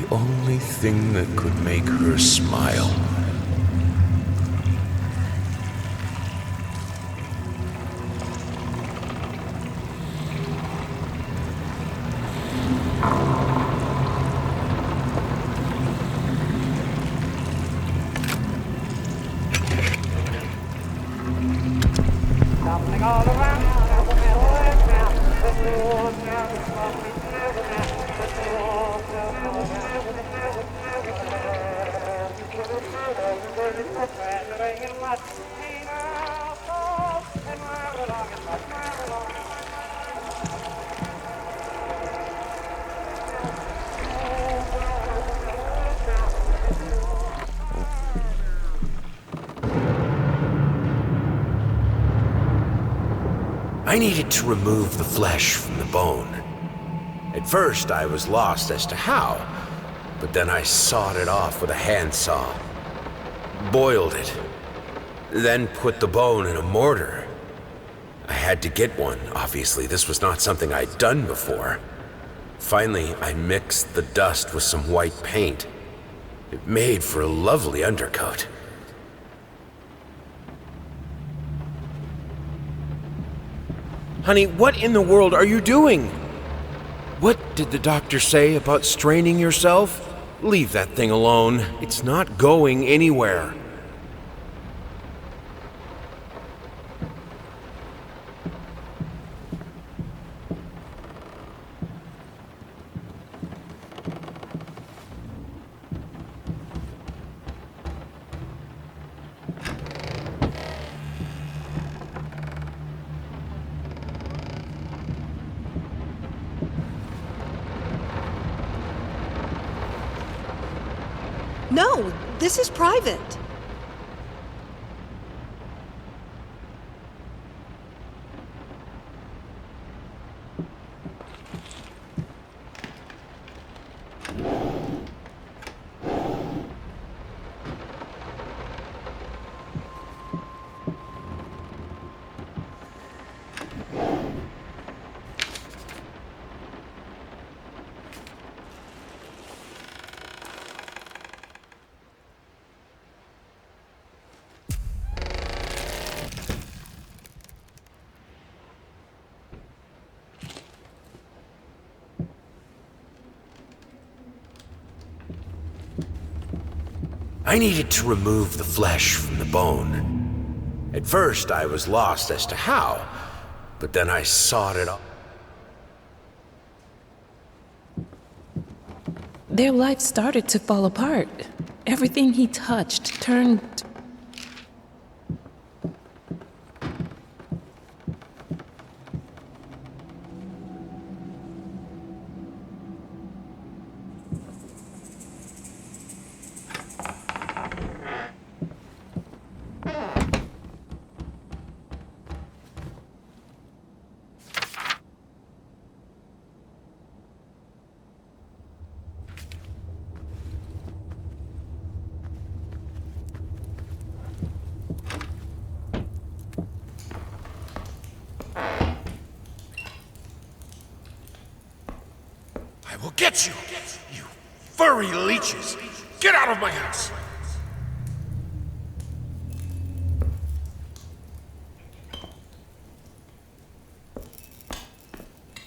The only thing that could make her smile. I needed to remove the flesh from the bone. At first, I was lost as to how, but then I sawed it off with a handsaw, boiled it, then put the bone in a mortar. I had to get one, obviously. This was not something I'd done before. Finally, I mixed the dust with some white paint. It made for a lovely undercoat. Honey, what in the world are you doing? What did the doctor say about straining yourself? Leave that thing alone. It's not going anywhere. No, this is private. I needed to remove the flesh from the bone. At first, I was lost as to how, but then I sawed it off. Their life started to fall apart. Everything he touched turned... I will get you, you furry leeches! Get out of my house!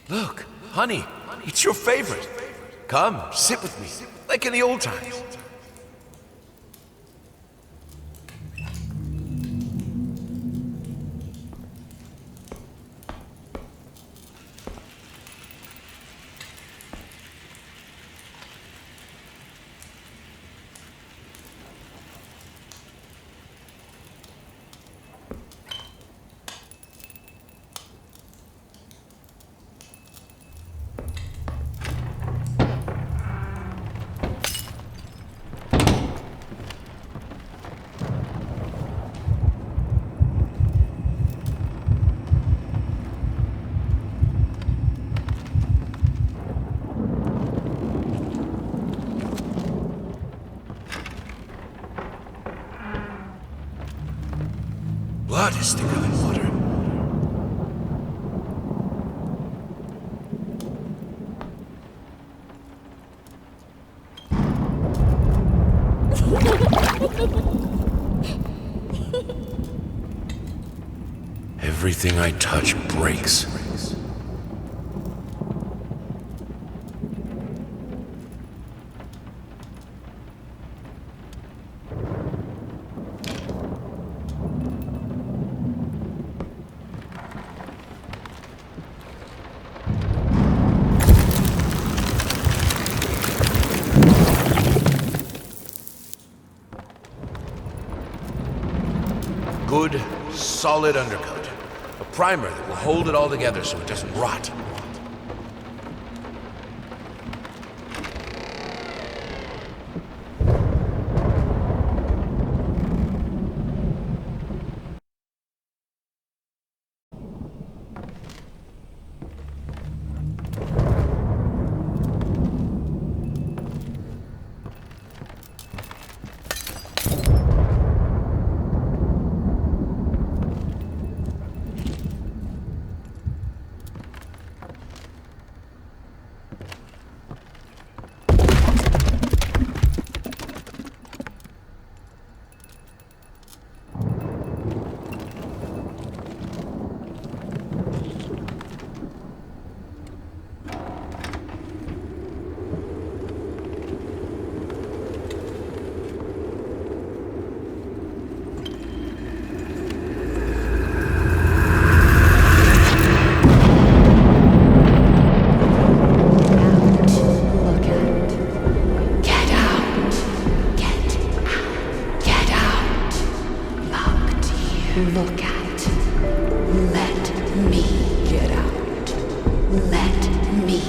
Look, honey, it's your favorite. Come, sit with me, like in the old times. Blood is thicker than water. Everything I touch breaks. Good, solid undercoat. A primer that will hold it all together so it doesn't rot. Look at. Let me get out. Let me.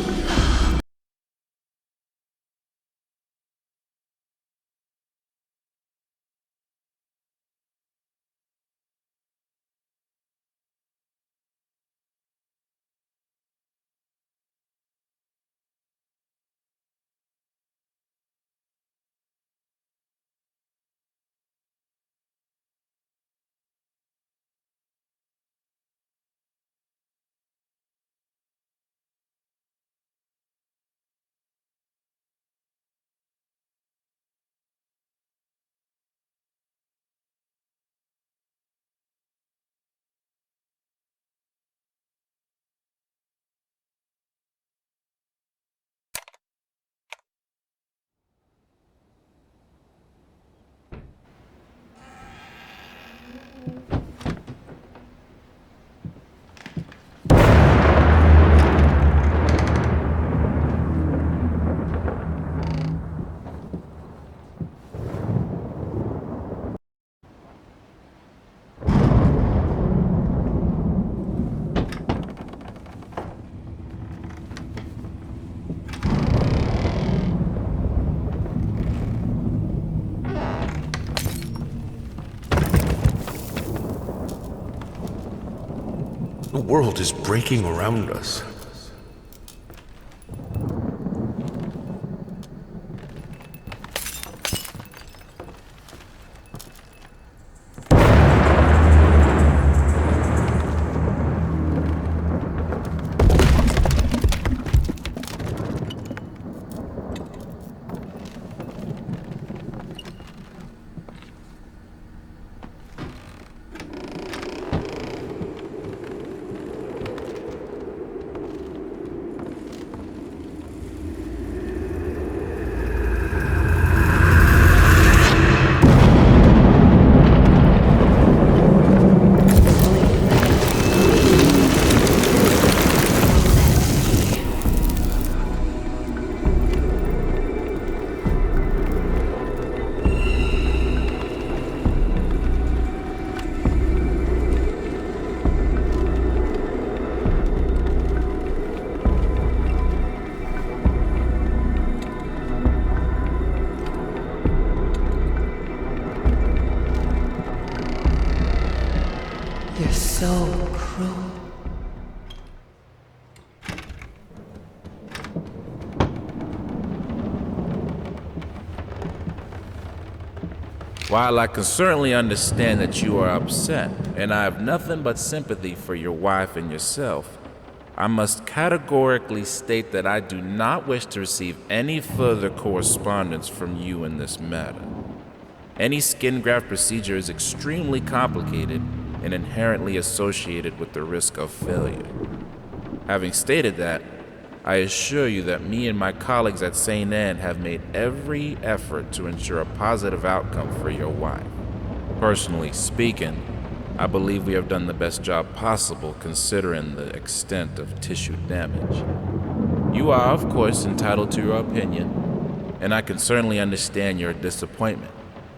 The world is breaking around us. You're so cruel. While I can certainly understand that you are upset, and I have nothing but sympathy for your wife and yourself, I must categorically state that I do not wish to receive any further correspondence from you in this matter. Any skin graft procedure is extremely complicated and inherently associated with the risk of failure. Having stated that, I assure you that me and my colleagues at St. Anne have made every effort to ensure a positive outcome for your wife. Personally speaking, I believe we have done the best job possible considering the extent of tissue damage. You are, of course, entitled to your opinion, and I can certainly understand your disappointment.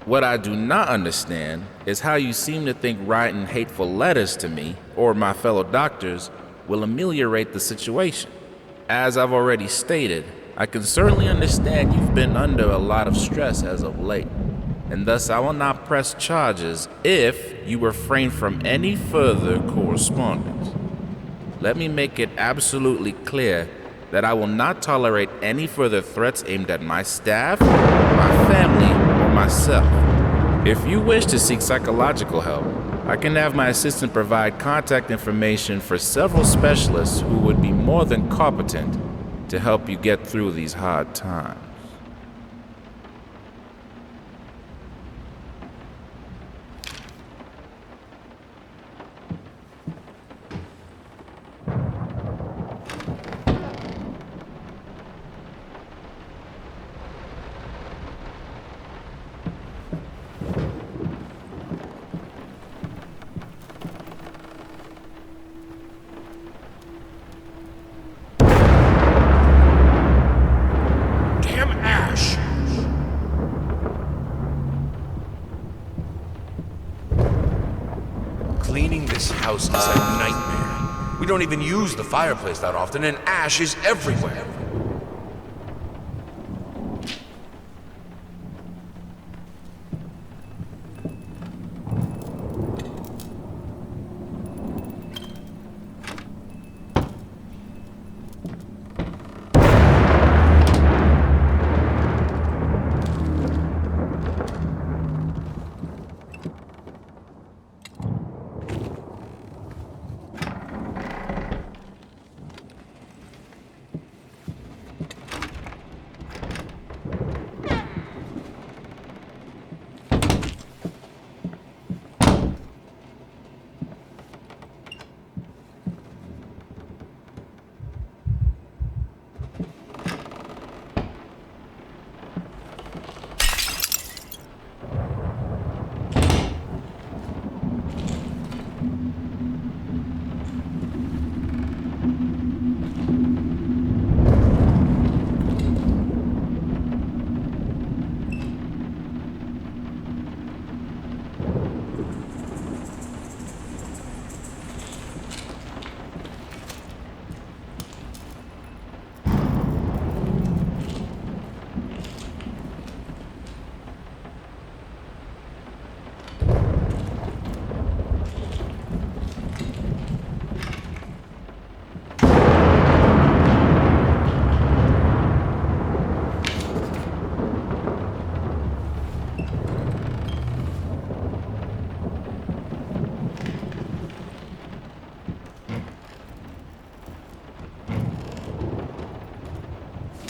What I do not understand is how you seem to think writing hateful letters to me or my fellow doctors will ameliorate the situation. As I've already stated, I can certainly understand you've been under a lot of stress as of late, and thus I will not press charges if you refrain from any further correspondence. Let me make it absolutely clear that I will not tolerate any further threats aimed at my staff, my family, or myself. If you wish to seek psychological help, I can have my assistant provide contact information for several specialists who would be more than competent to help you get through these hard times. Cleaning this house is a nightmare. We don't even use the fireplace that often, and ash is everywhere.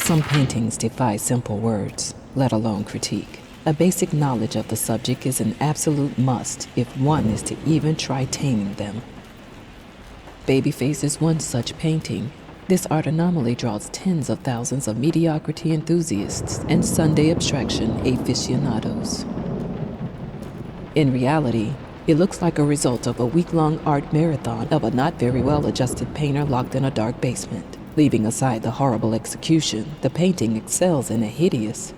Some paintings defy simple words, let alone critique. A basic knowledge of the subject is an absolute must if one is to even try taming them. Babyface is one such painting. This art anomaly draws tens of thousands of mediocrity enthusiasts and Sunday abstraction aficionados. In reality, it looks like a result of a week-long art marathon of a not very well-adjusted painter locked in a dark basement. Leaving aside the horrible execution, the painting excels in a hideous.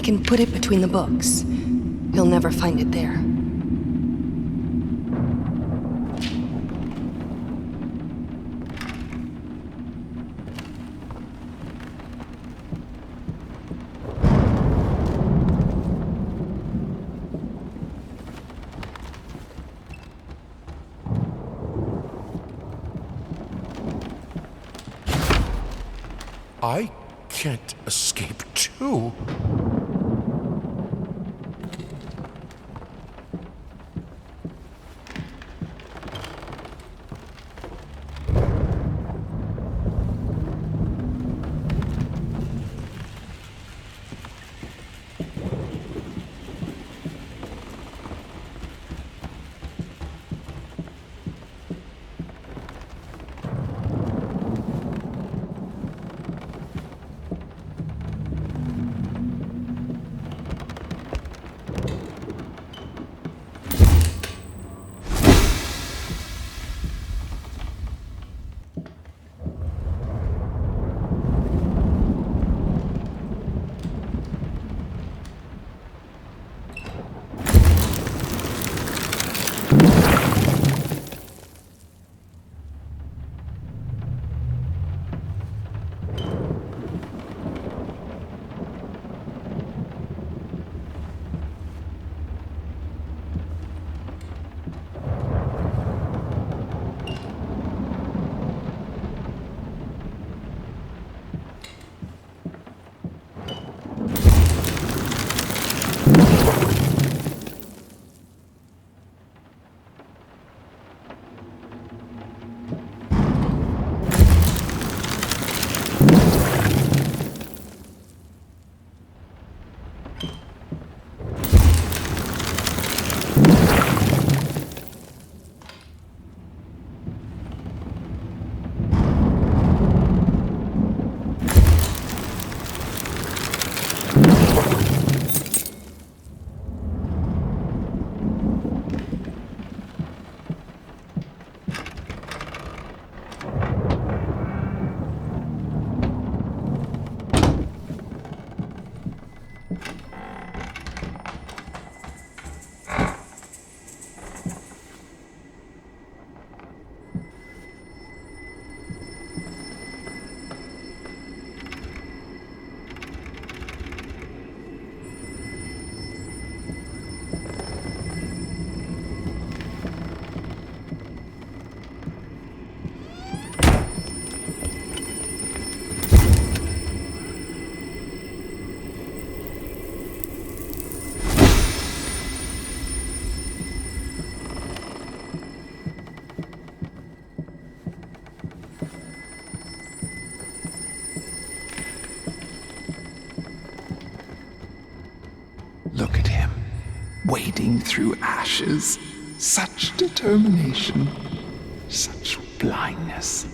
can put it between the books. He'll never find it there. I can't escape too. Look at him, wading through ashes. Such determination, such blindness.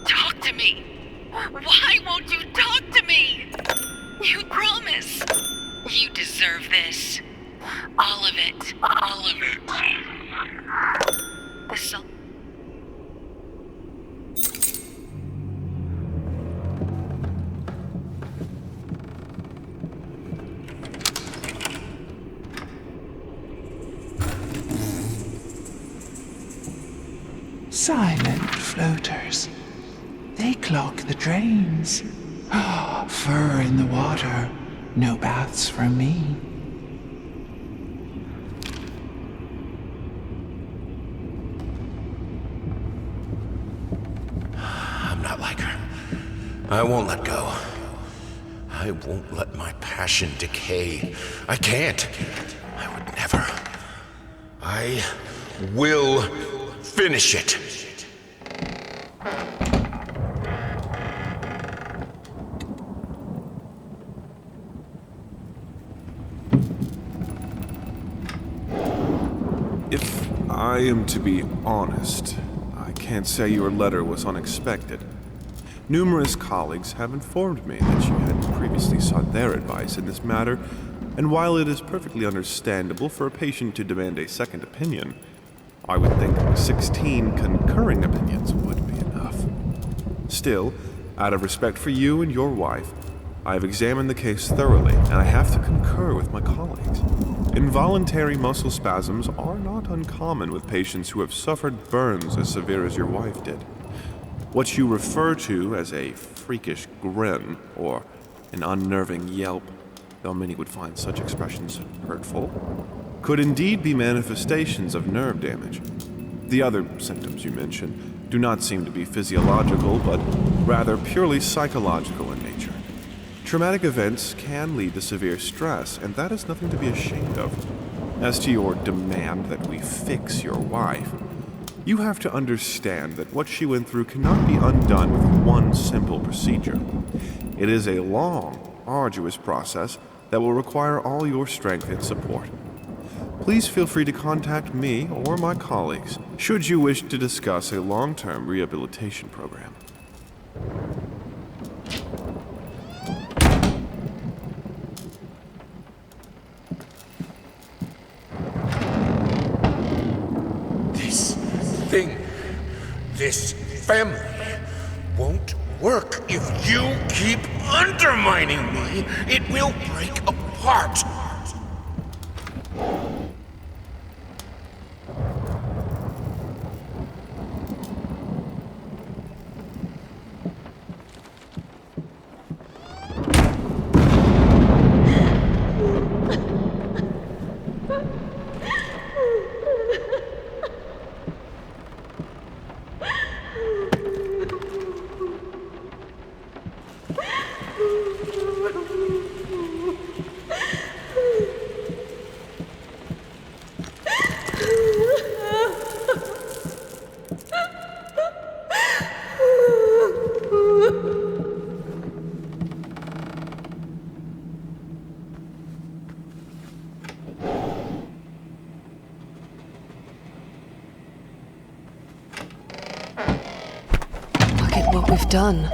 Talk to me! Why won't you talk to me? You promise. You deserve this. All of it. All of it. This'll... Silent floaters. They clog the drains. Fur in the water. No baths from me. I'm not like her. I won't let go. I won't let my passion decay. I can't. I would never. I will finish it. If I am to be honest, I can't say your letter was unexpected. Numerous colleagues have informed me that you had previously sought their advice in this matter, and while it is perfectly understandable for a patient to demand a second opinion, I would think 16 concurring opinions would be enough. Still, out of respect for you and your wife, I have examined the case thoroughly, and I have to concur with my colleagues. Involuntary muscle spasms are not uncommon with patients who have suffered burns as severe as your wife did. What you refer to as a freakish grin or an unnerving yelp, though many would find such expressions hurtful, could indeed be manifestations of nerve damage. The other symptoms you mention do not seem to be physiological, but rather purely psychological in nature. Traumatic events can lead to severe stress, and that is nothing to be ashamed of. As to your demand that we fix your wife, you have to understand that what she went through cannot be undone with one simple procedure. It is a long, arduous process that will require all your strength and support. Please feel free to contact me or my colleagues should you wish to discuss a long-term rehabilitation program. This family won't work. If you keep undermining me, it will break apart. What we've done.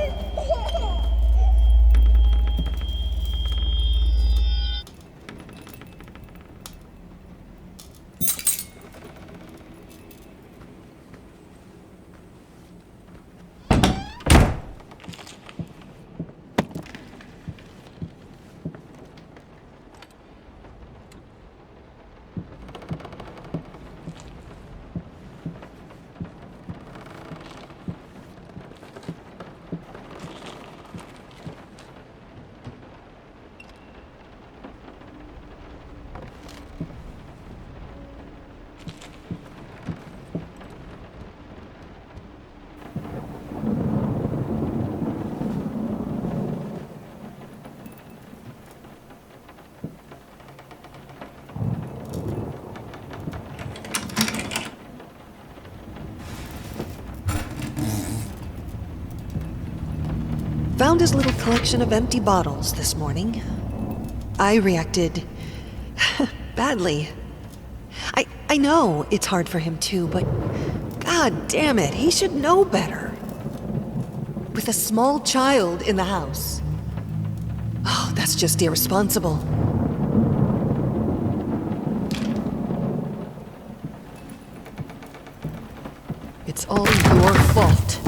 Found his little collection of empty bottles this morning. I reacted badly. I know it's hard for him too, but god damn it, he should know better. With a small child in the house. Oh, that's just irresponsible. It's all your fault.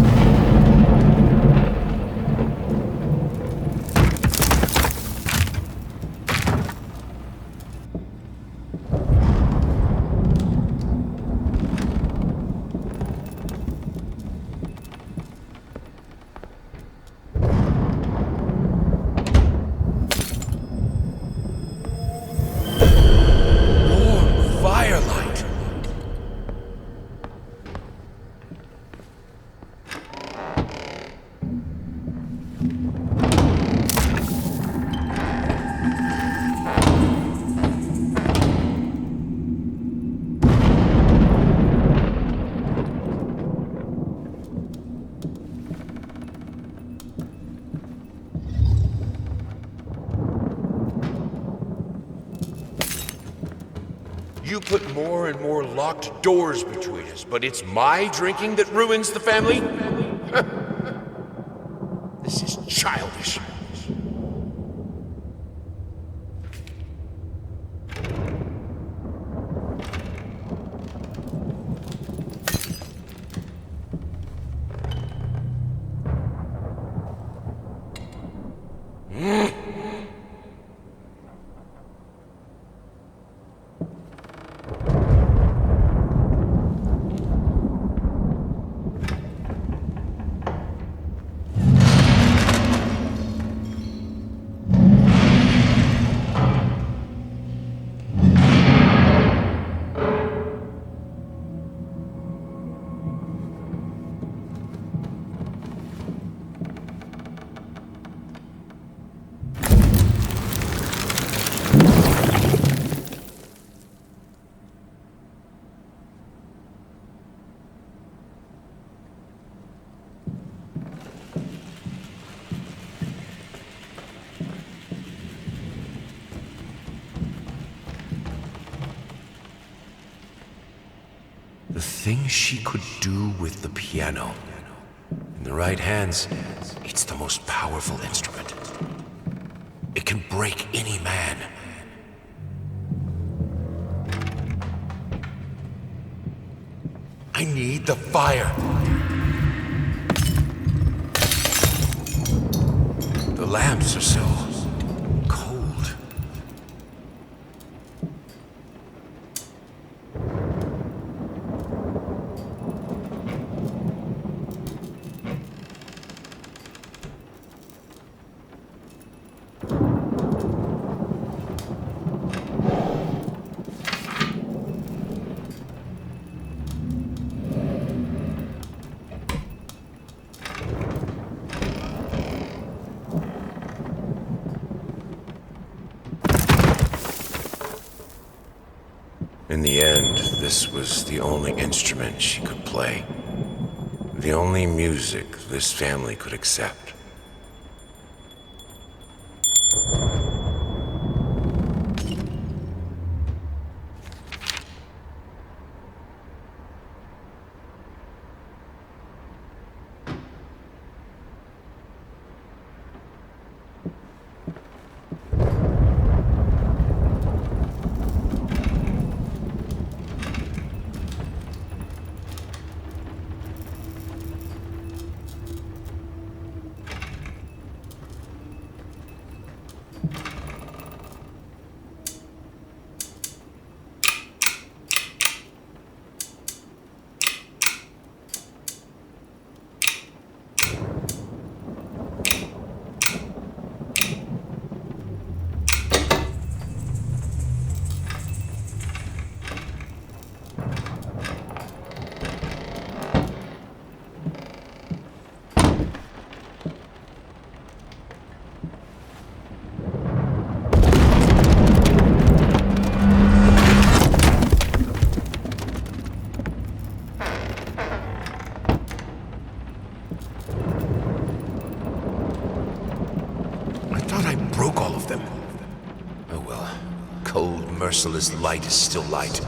You put more and more locked doors between us, but it's my drinking that ruins the family? things she could do with the piano. In the right hands, it's the most powerful instrument. It can break any man. I need the fire. The lamps are so cold. In the end, this was the only instrument she could play. The only music this family could accept. Merciless light is still light.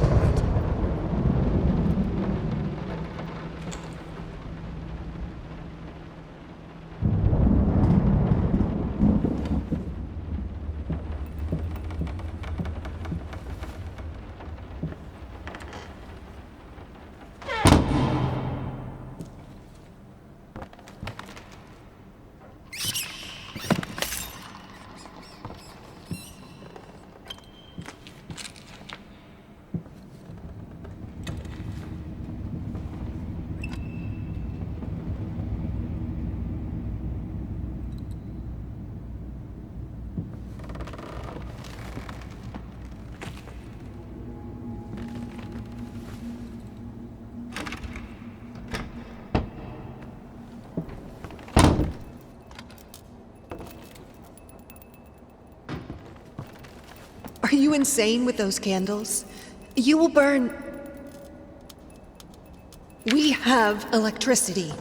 Are you insane with those candles? You will burn. We have electricity.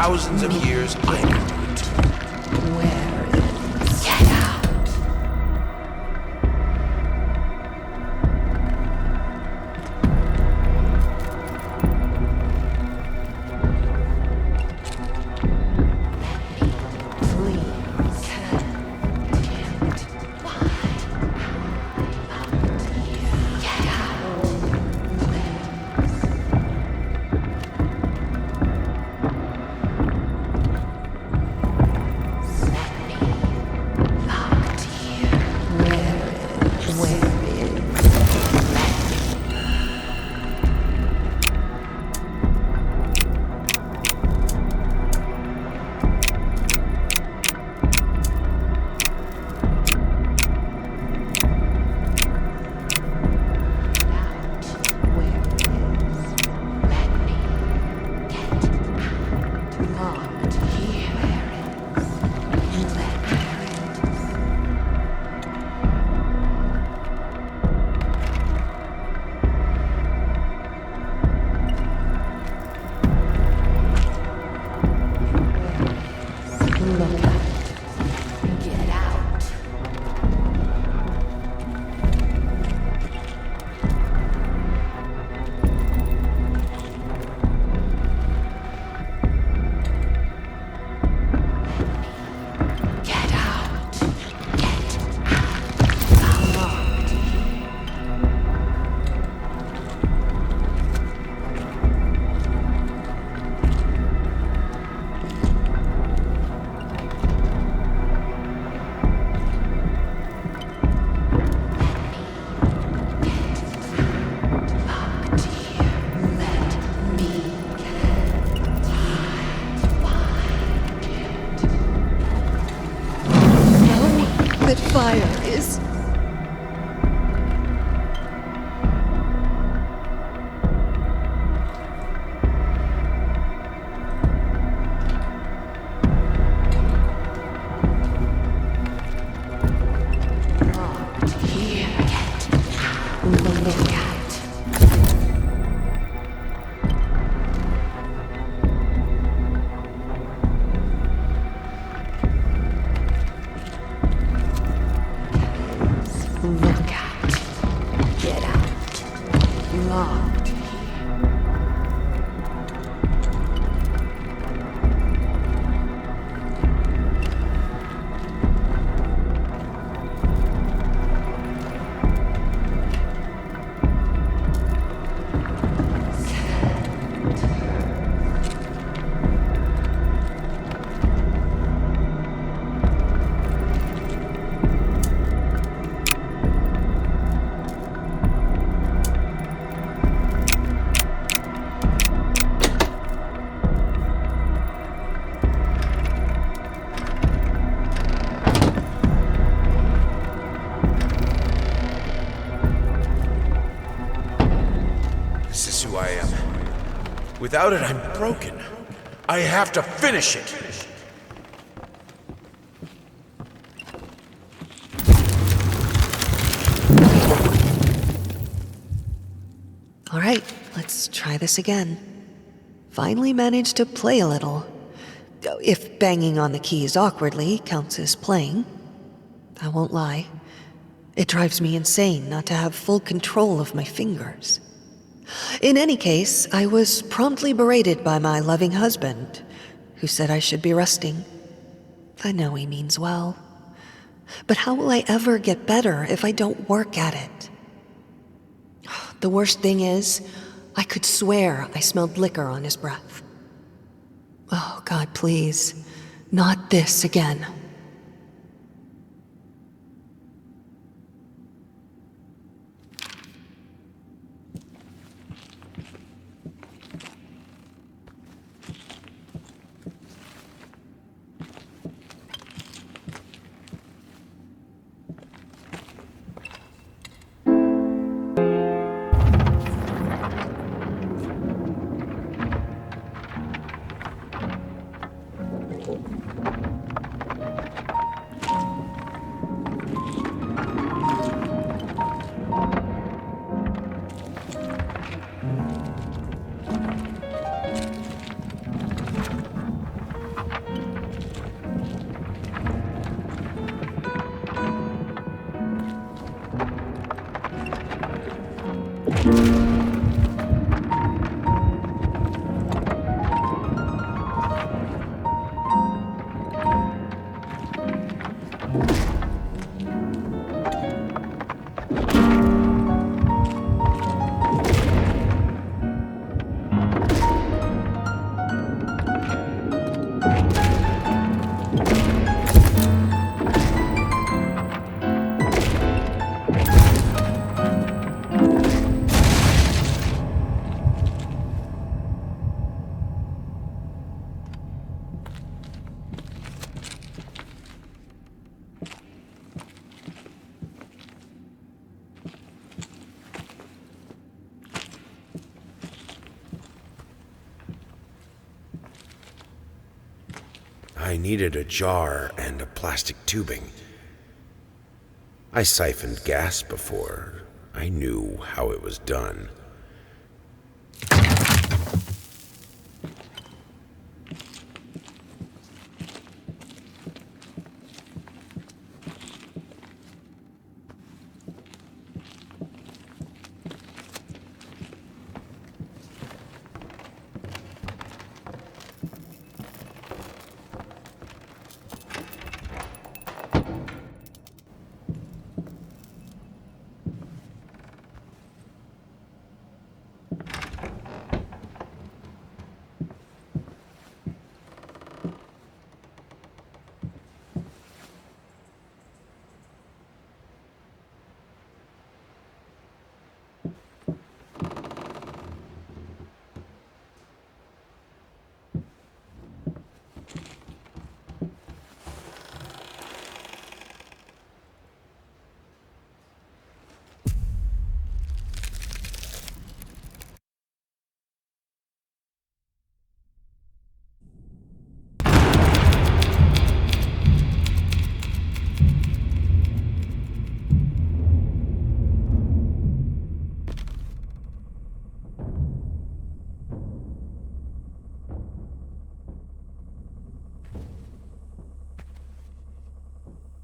thousands of years, I can do it. Where is... Get out! Fire is... Without it, I'm broken. I have to finish it. All right, let's try this again. Finally managed to play a little. If banging on the keys awkwardly counts as playing. I won't lie. It drives me insane not to have full control of my fingers. In any case, I was promptly berated by my loving husband, who said I should be resting. I know he means well. But how will I ever get better if I don't work at it? The worst thing is, I could swear I smelled liquor on his breath. Oh, God, please, not this again. I needed a jar and a plastic tubing. I siphoned gas before. I knew how it was done.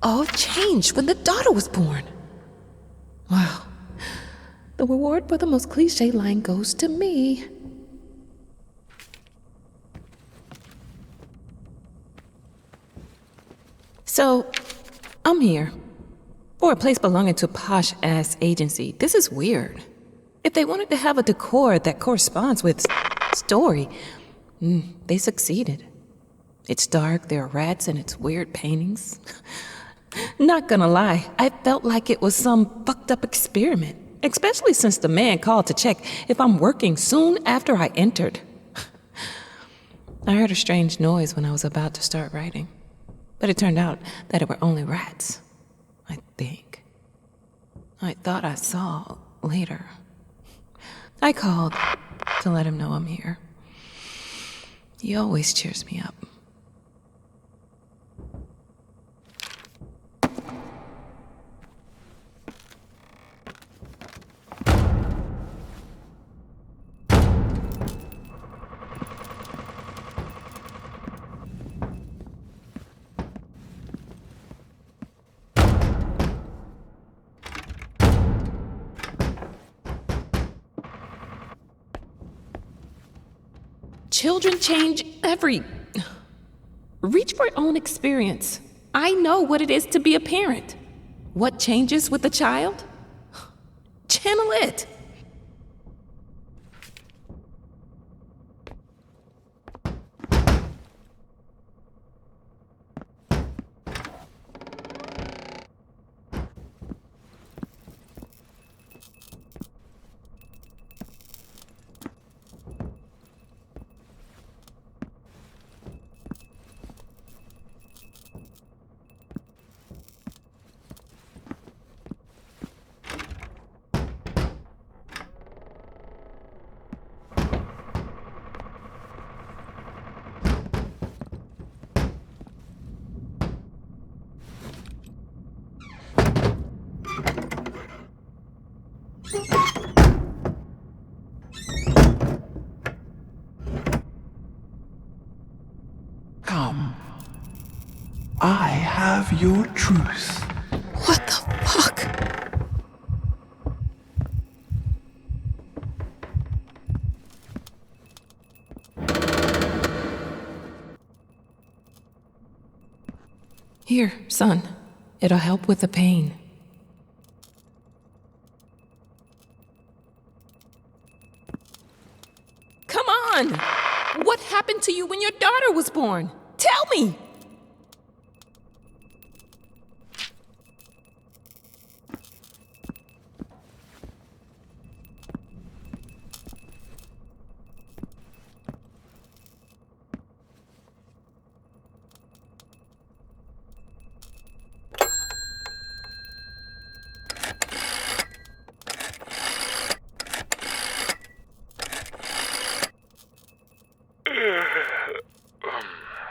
All changed when the daughter was born. Wow. The reward for the most cliche line goes to me. So, I'm here. For a place belonging to a posh-ass agency. This is weird. If they wanted to have a decor that corresponds with story, they succeeded. It's dark, there are rats, and it's weird paintings. Not gonna lie, I felt like it was some fucked up experiment, especially since the man called to check if I'm working soon after I entered. I heard a strange noise when I was about to start writing, but it turned out that it were only rats, I think. I thought I saw later. I called to let him know I'm here. He always cheers me up. Children change Reach for your own experience. I know what it is to be a parent. What changes with a child? Channel it. Come. I have your truth. What the fuck? Here, son. It'll help with the pain. Come on! What happened to you when your daughter was born? Tell me!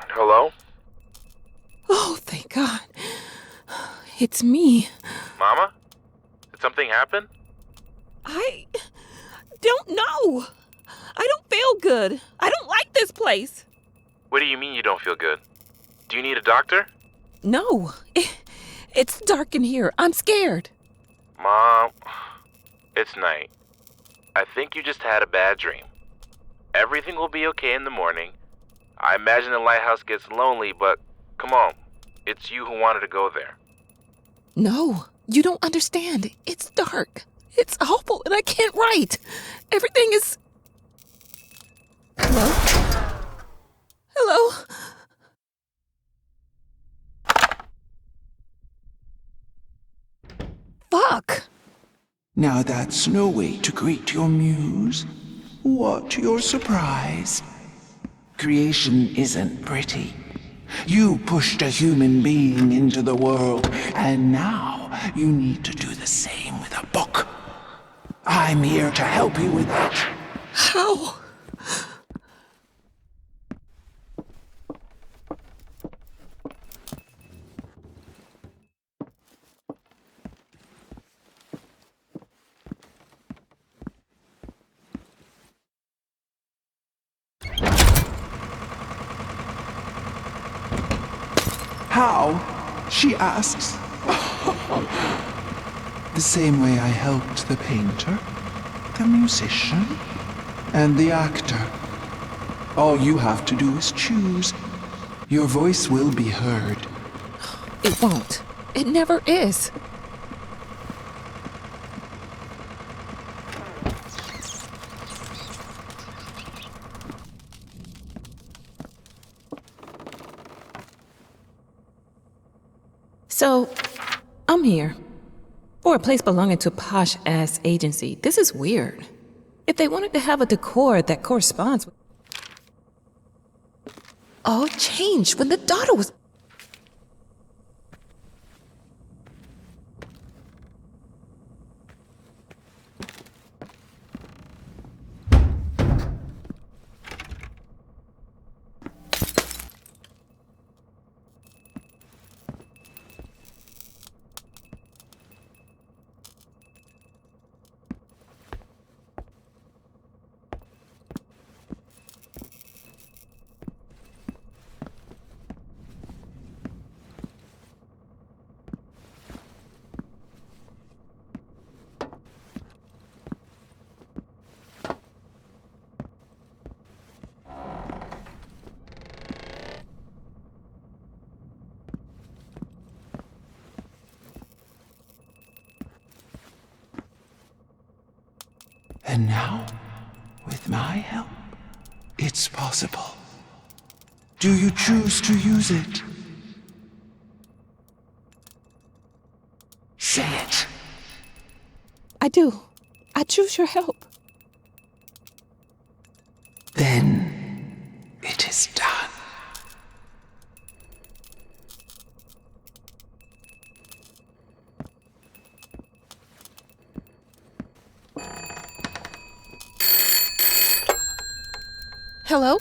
Hello? It's me. Mama? Did something happen? I don't know. I don't feel good. I don't like this place. What do you mean you don't feel good? Do you need a doctor? No. It's dark in here. I'm scared. Mom, it's night. I think you just had a bad dream. Everything will be okay in the morning. I imagine the lighthouse gets lonely, but come on. It's you who wanted to go there. No, you don't understand. It's dark. It's awful, and I can't write. Everything is... Hello? Hello? Fuck! Now that's no way to greet your muse. What, you're surprised? Creation isn't pretty. You pushed a human being into the world, and now you need to do the same with a book. I'm here to help you with that. How? How? She asks. The same way I helped the painter, the musician, and the actor. All you have to do is choose. Your voice will be heard. It won't. It never is. So, I'm here. For a place belonging to a posh-ass agency, this is weird. If they wanted to have a decor that corresponds with... All changed when the daughter was... And now, with my help, it's possible. Do you choose to use it? Say it. I do. I choose your help. Then it is done. Hello?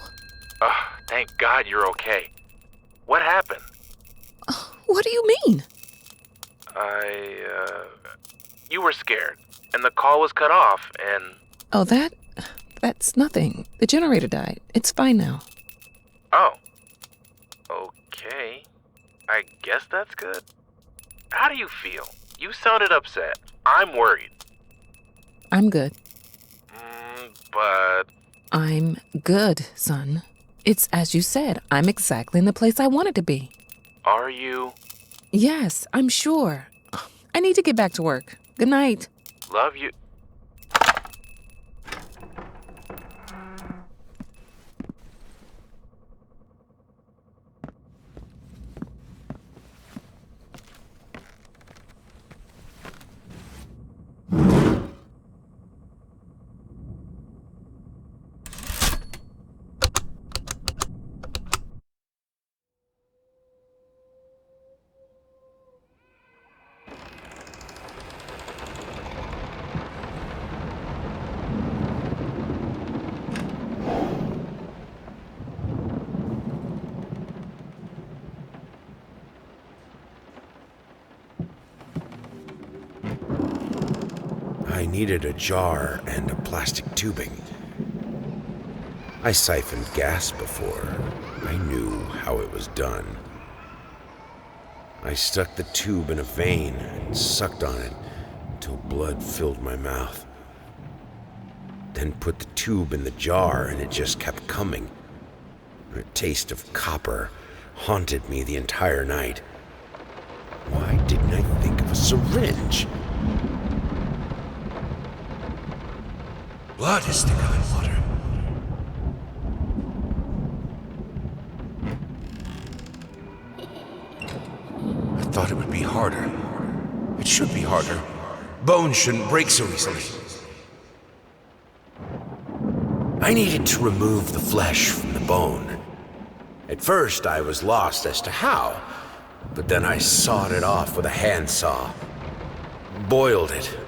Thank God you're okay. What happened? What do you mean? You were scared, and the call was cut off, and... Oh, that's nothing. The generator died. It's fine now. Oh. Okay. I guess that's good. How do you feel? You sounded upset. I'm worried. I'm good. But... I'm good, son. It's as you said. I'm exactly in the place I wanted to be. Are you? Yes, I'm sure. I need to get back to work. Good night. Love you. needed a jar and a plastic tubing. I siphoned gas before. I knew how it was done. I stuck the tube in a vein and sucked on it until blood filled my mouth. Then put the tube in the jar and it just kept coming. A taste of copper haunted me the entire night. Why didn't I think of a syringe? Blood is thicker than water. I thought it would be harder. It should be harder. Bones shouldn't break so easily. I needed to remove the flesh from the bone. At first, I was lost as to how, but then I sawed it off with a handsaw, boiled it,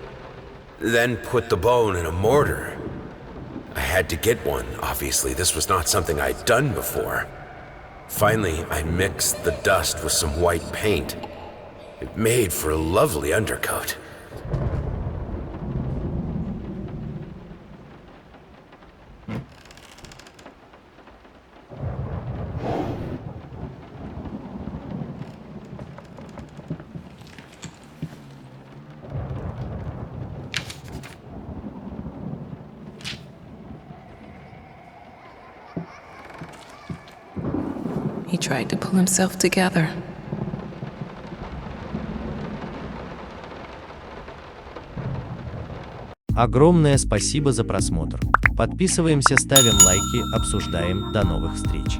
then put the bone in a mortar. I had to get one, obviously. This was not something I'd done before. Finally, I mixed the dust with some white paint. It made for a lovely undercoat. He tried to pull himself together. Огромное спасибо за просмотр. Подписываемся, ставим лайки, обсуждаем. До новых встреч.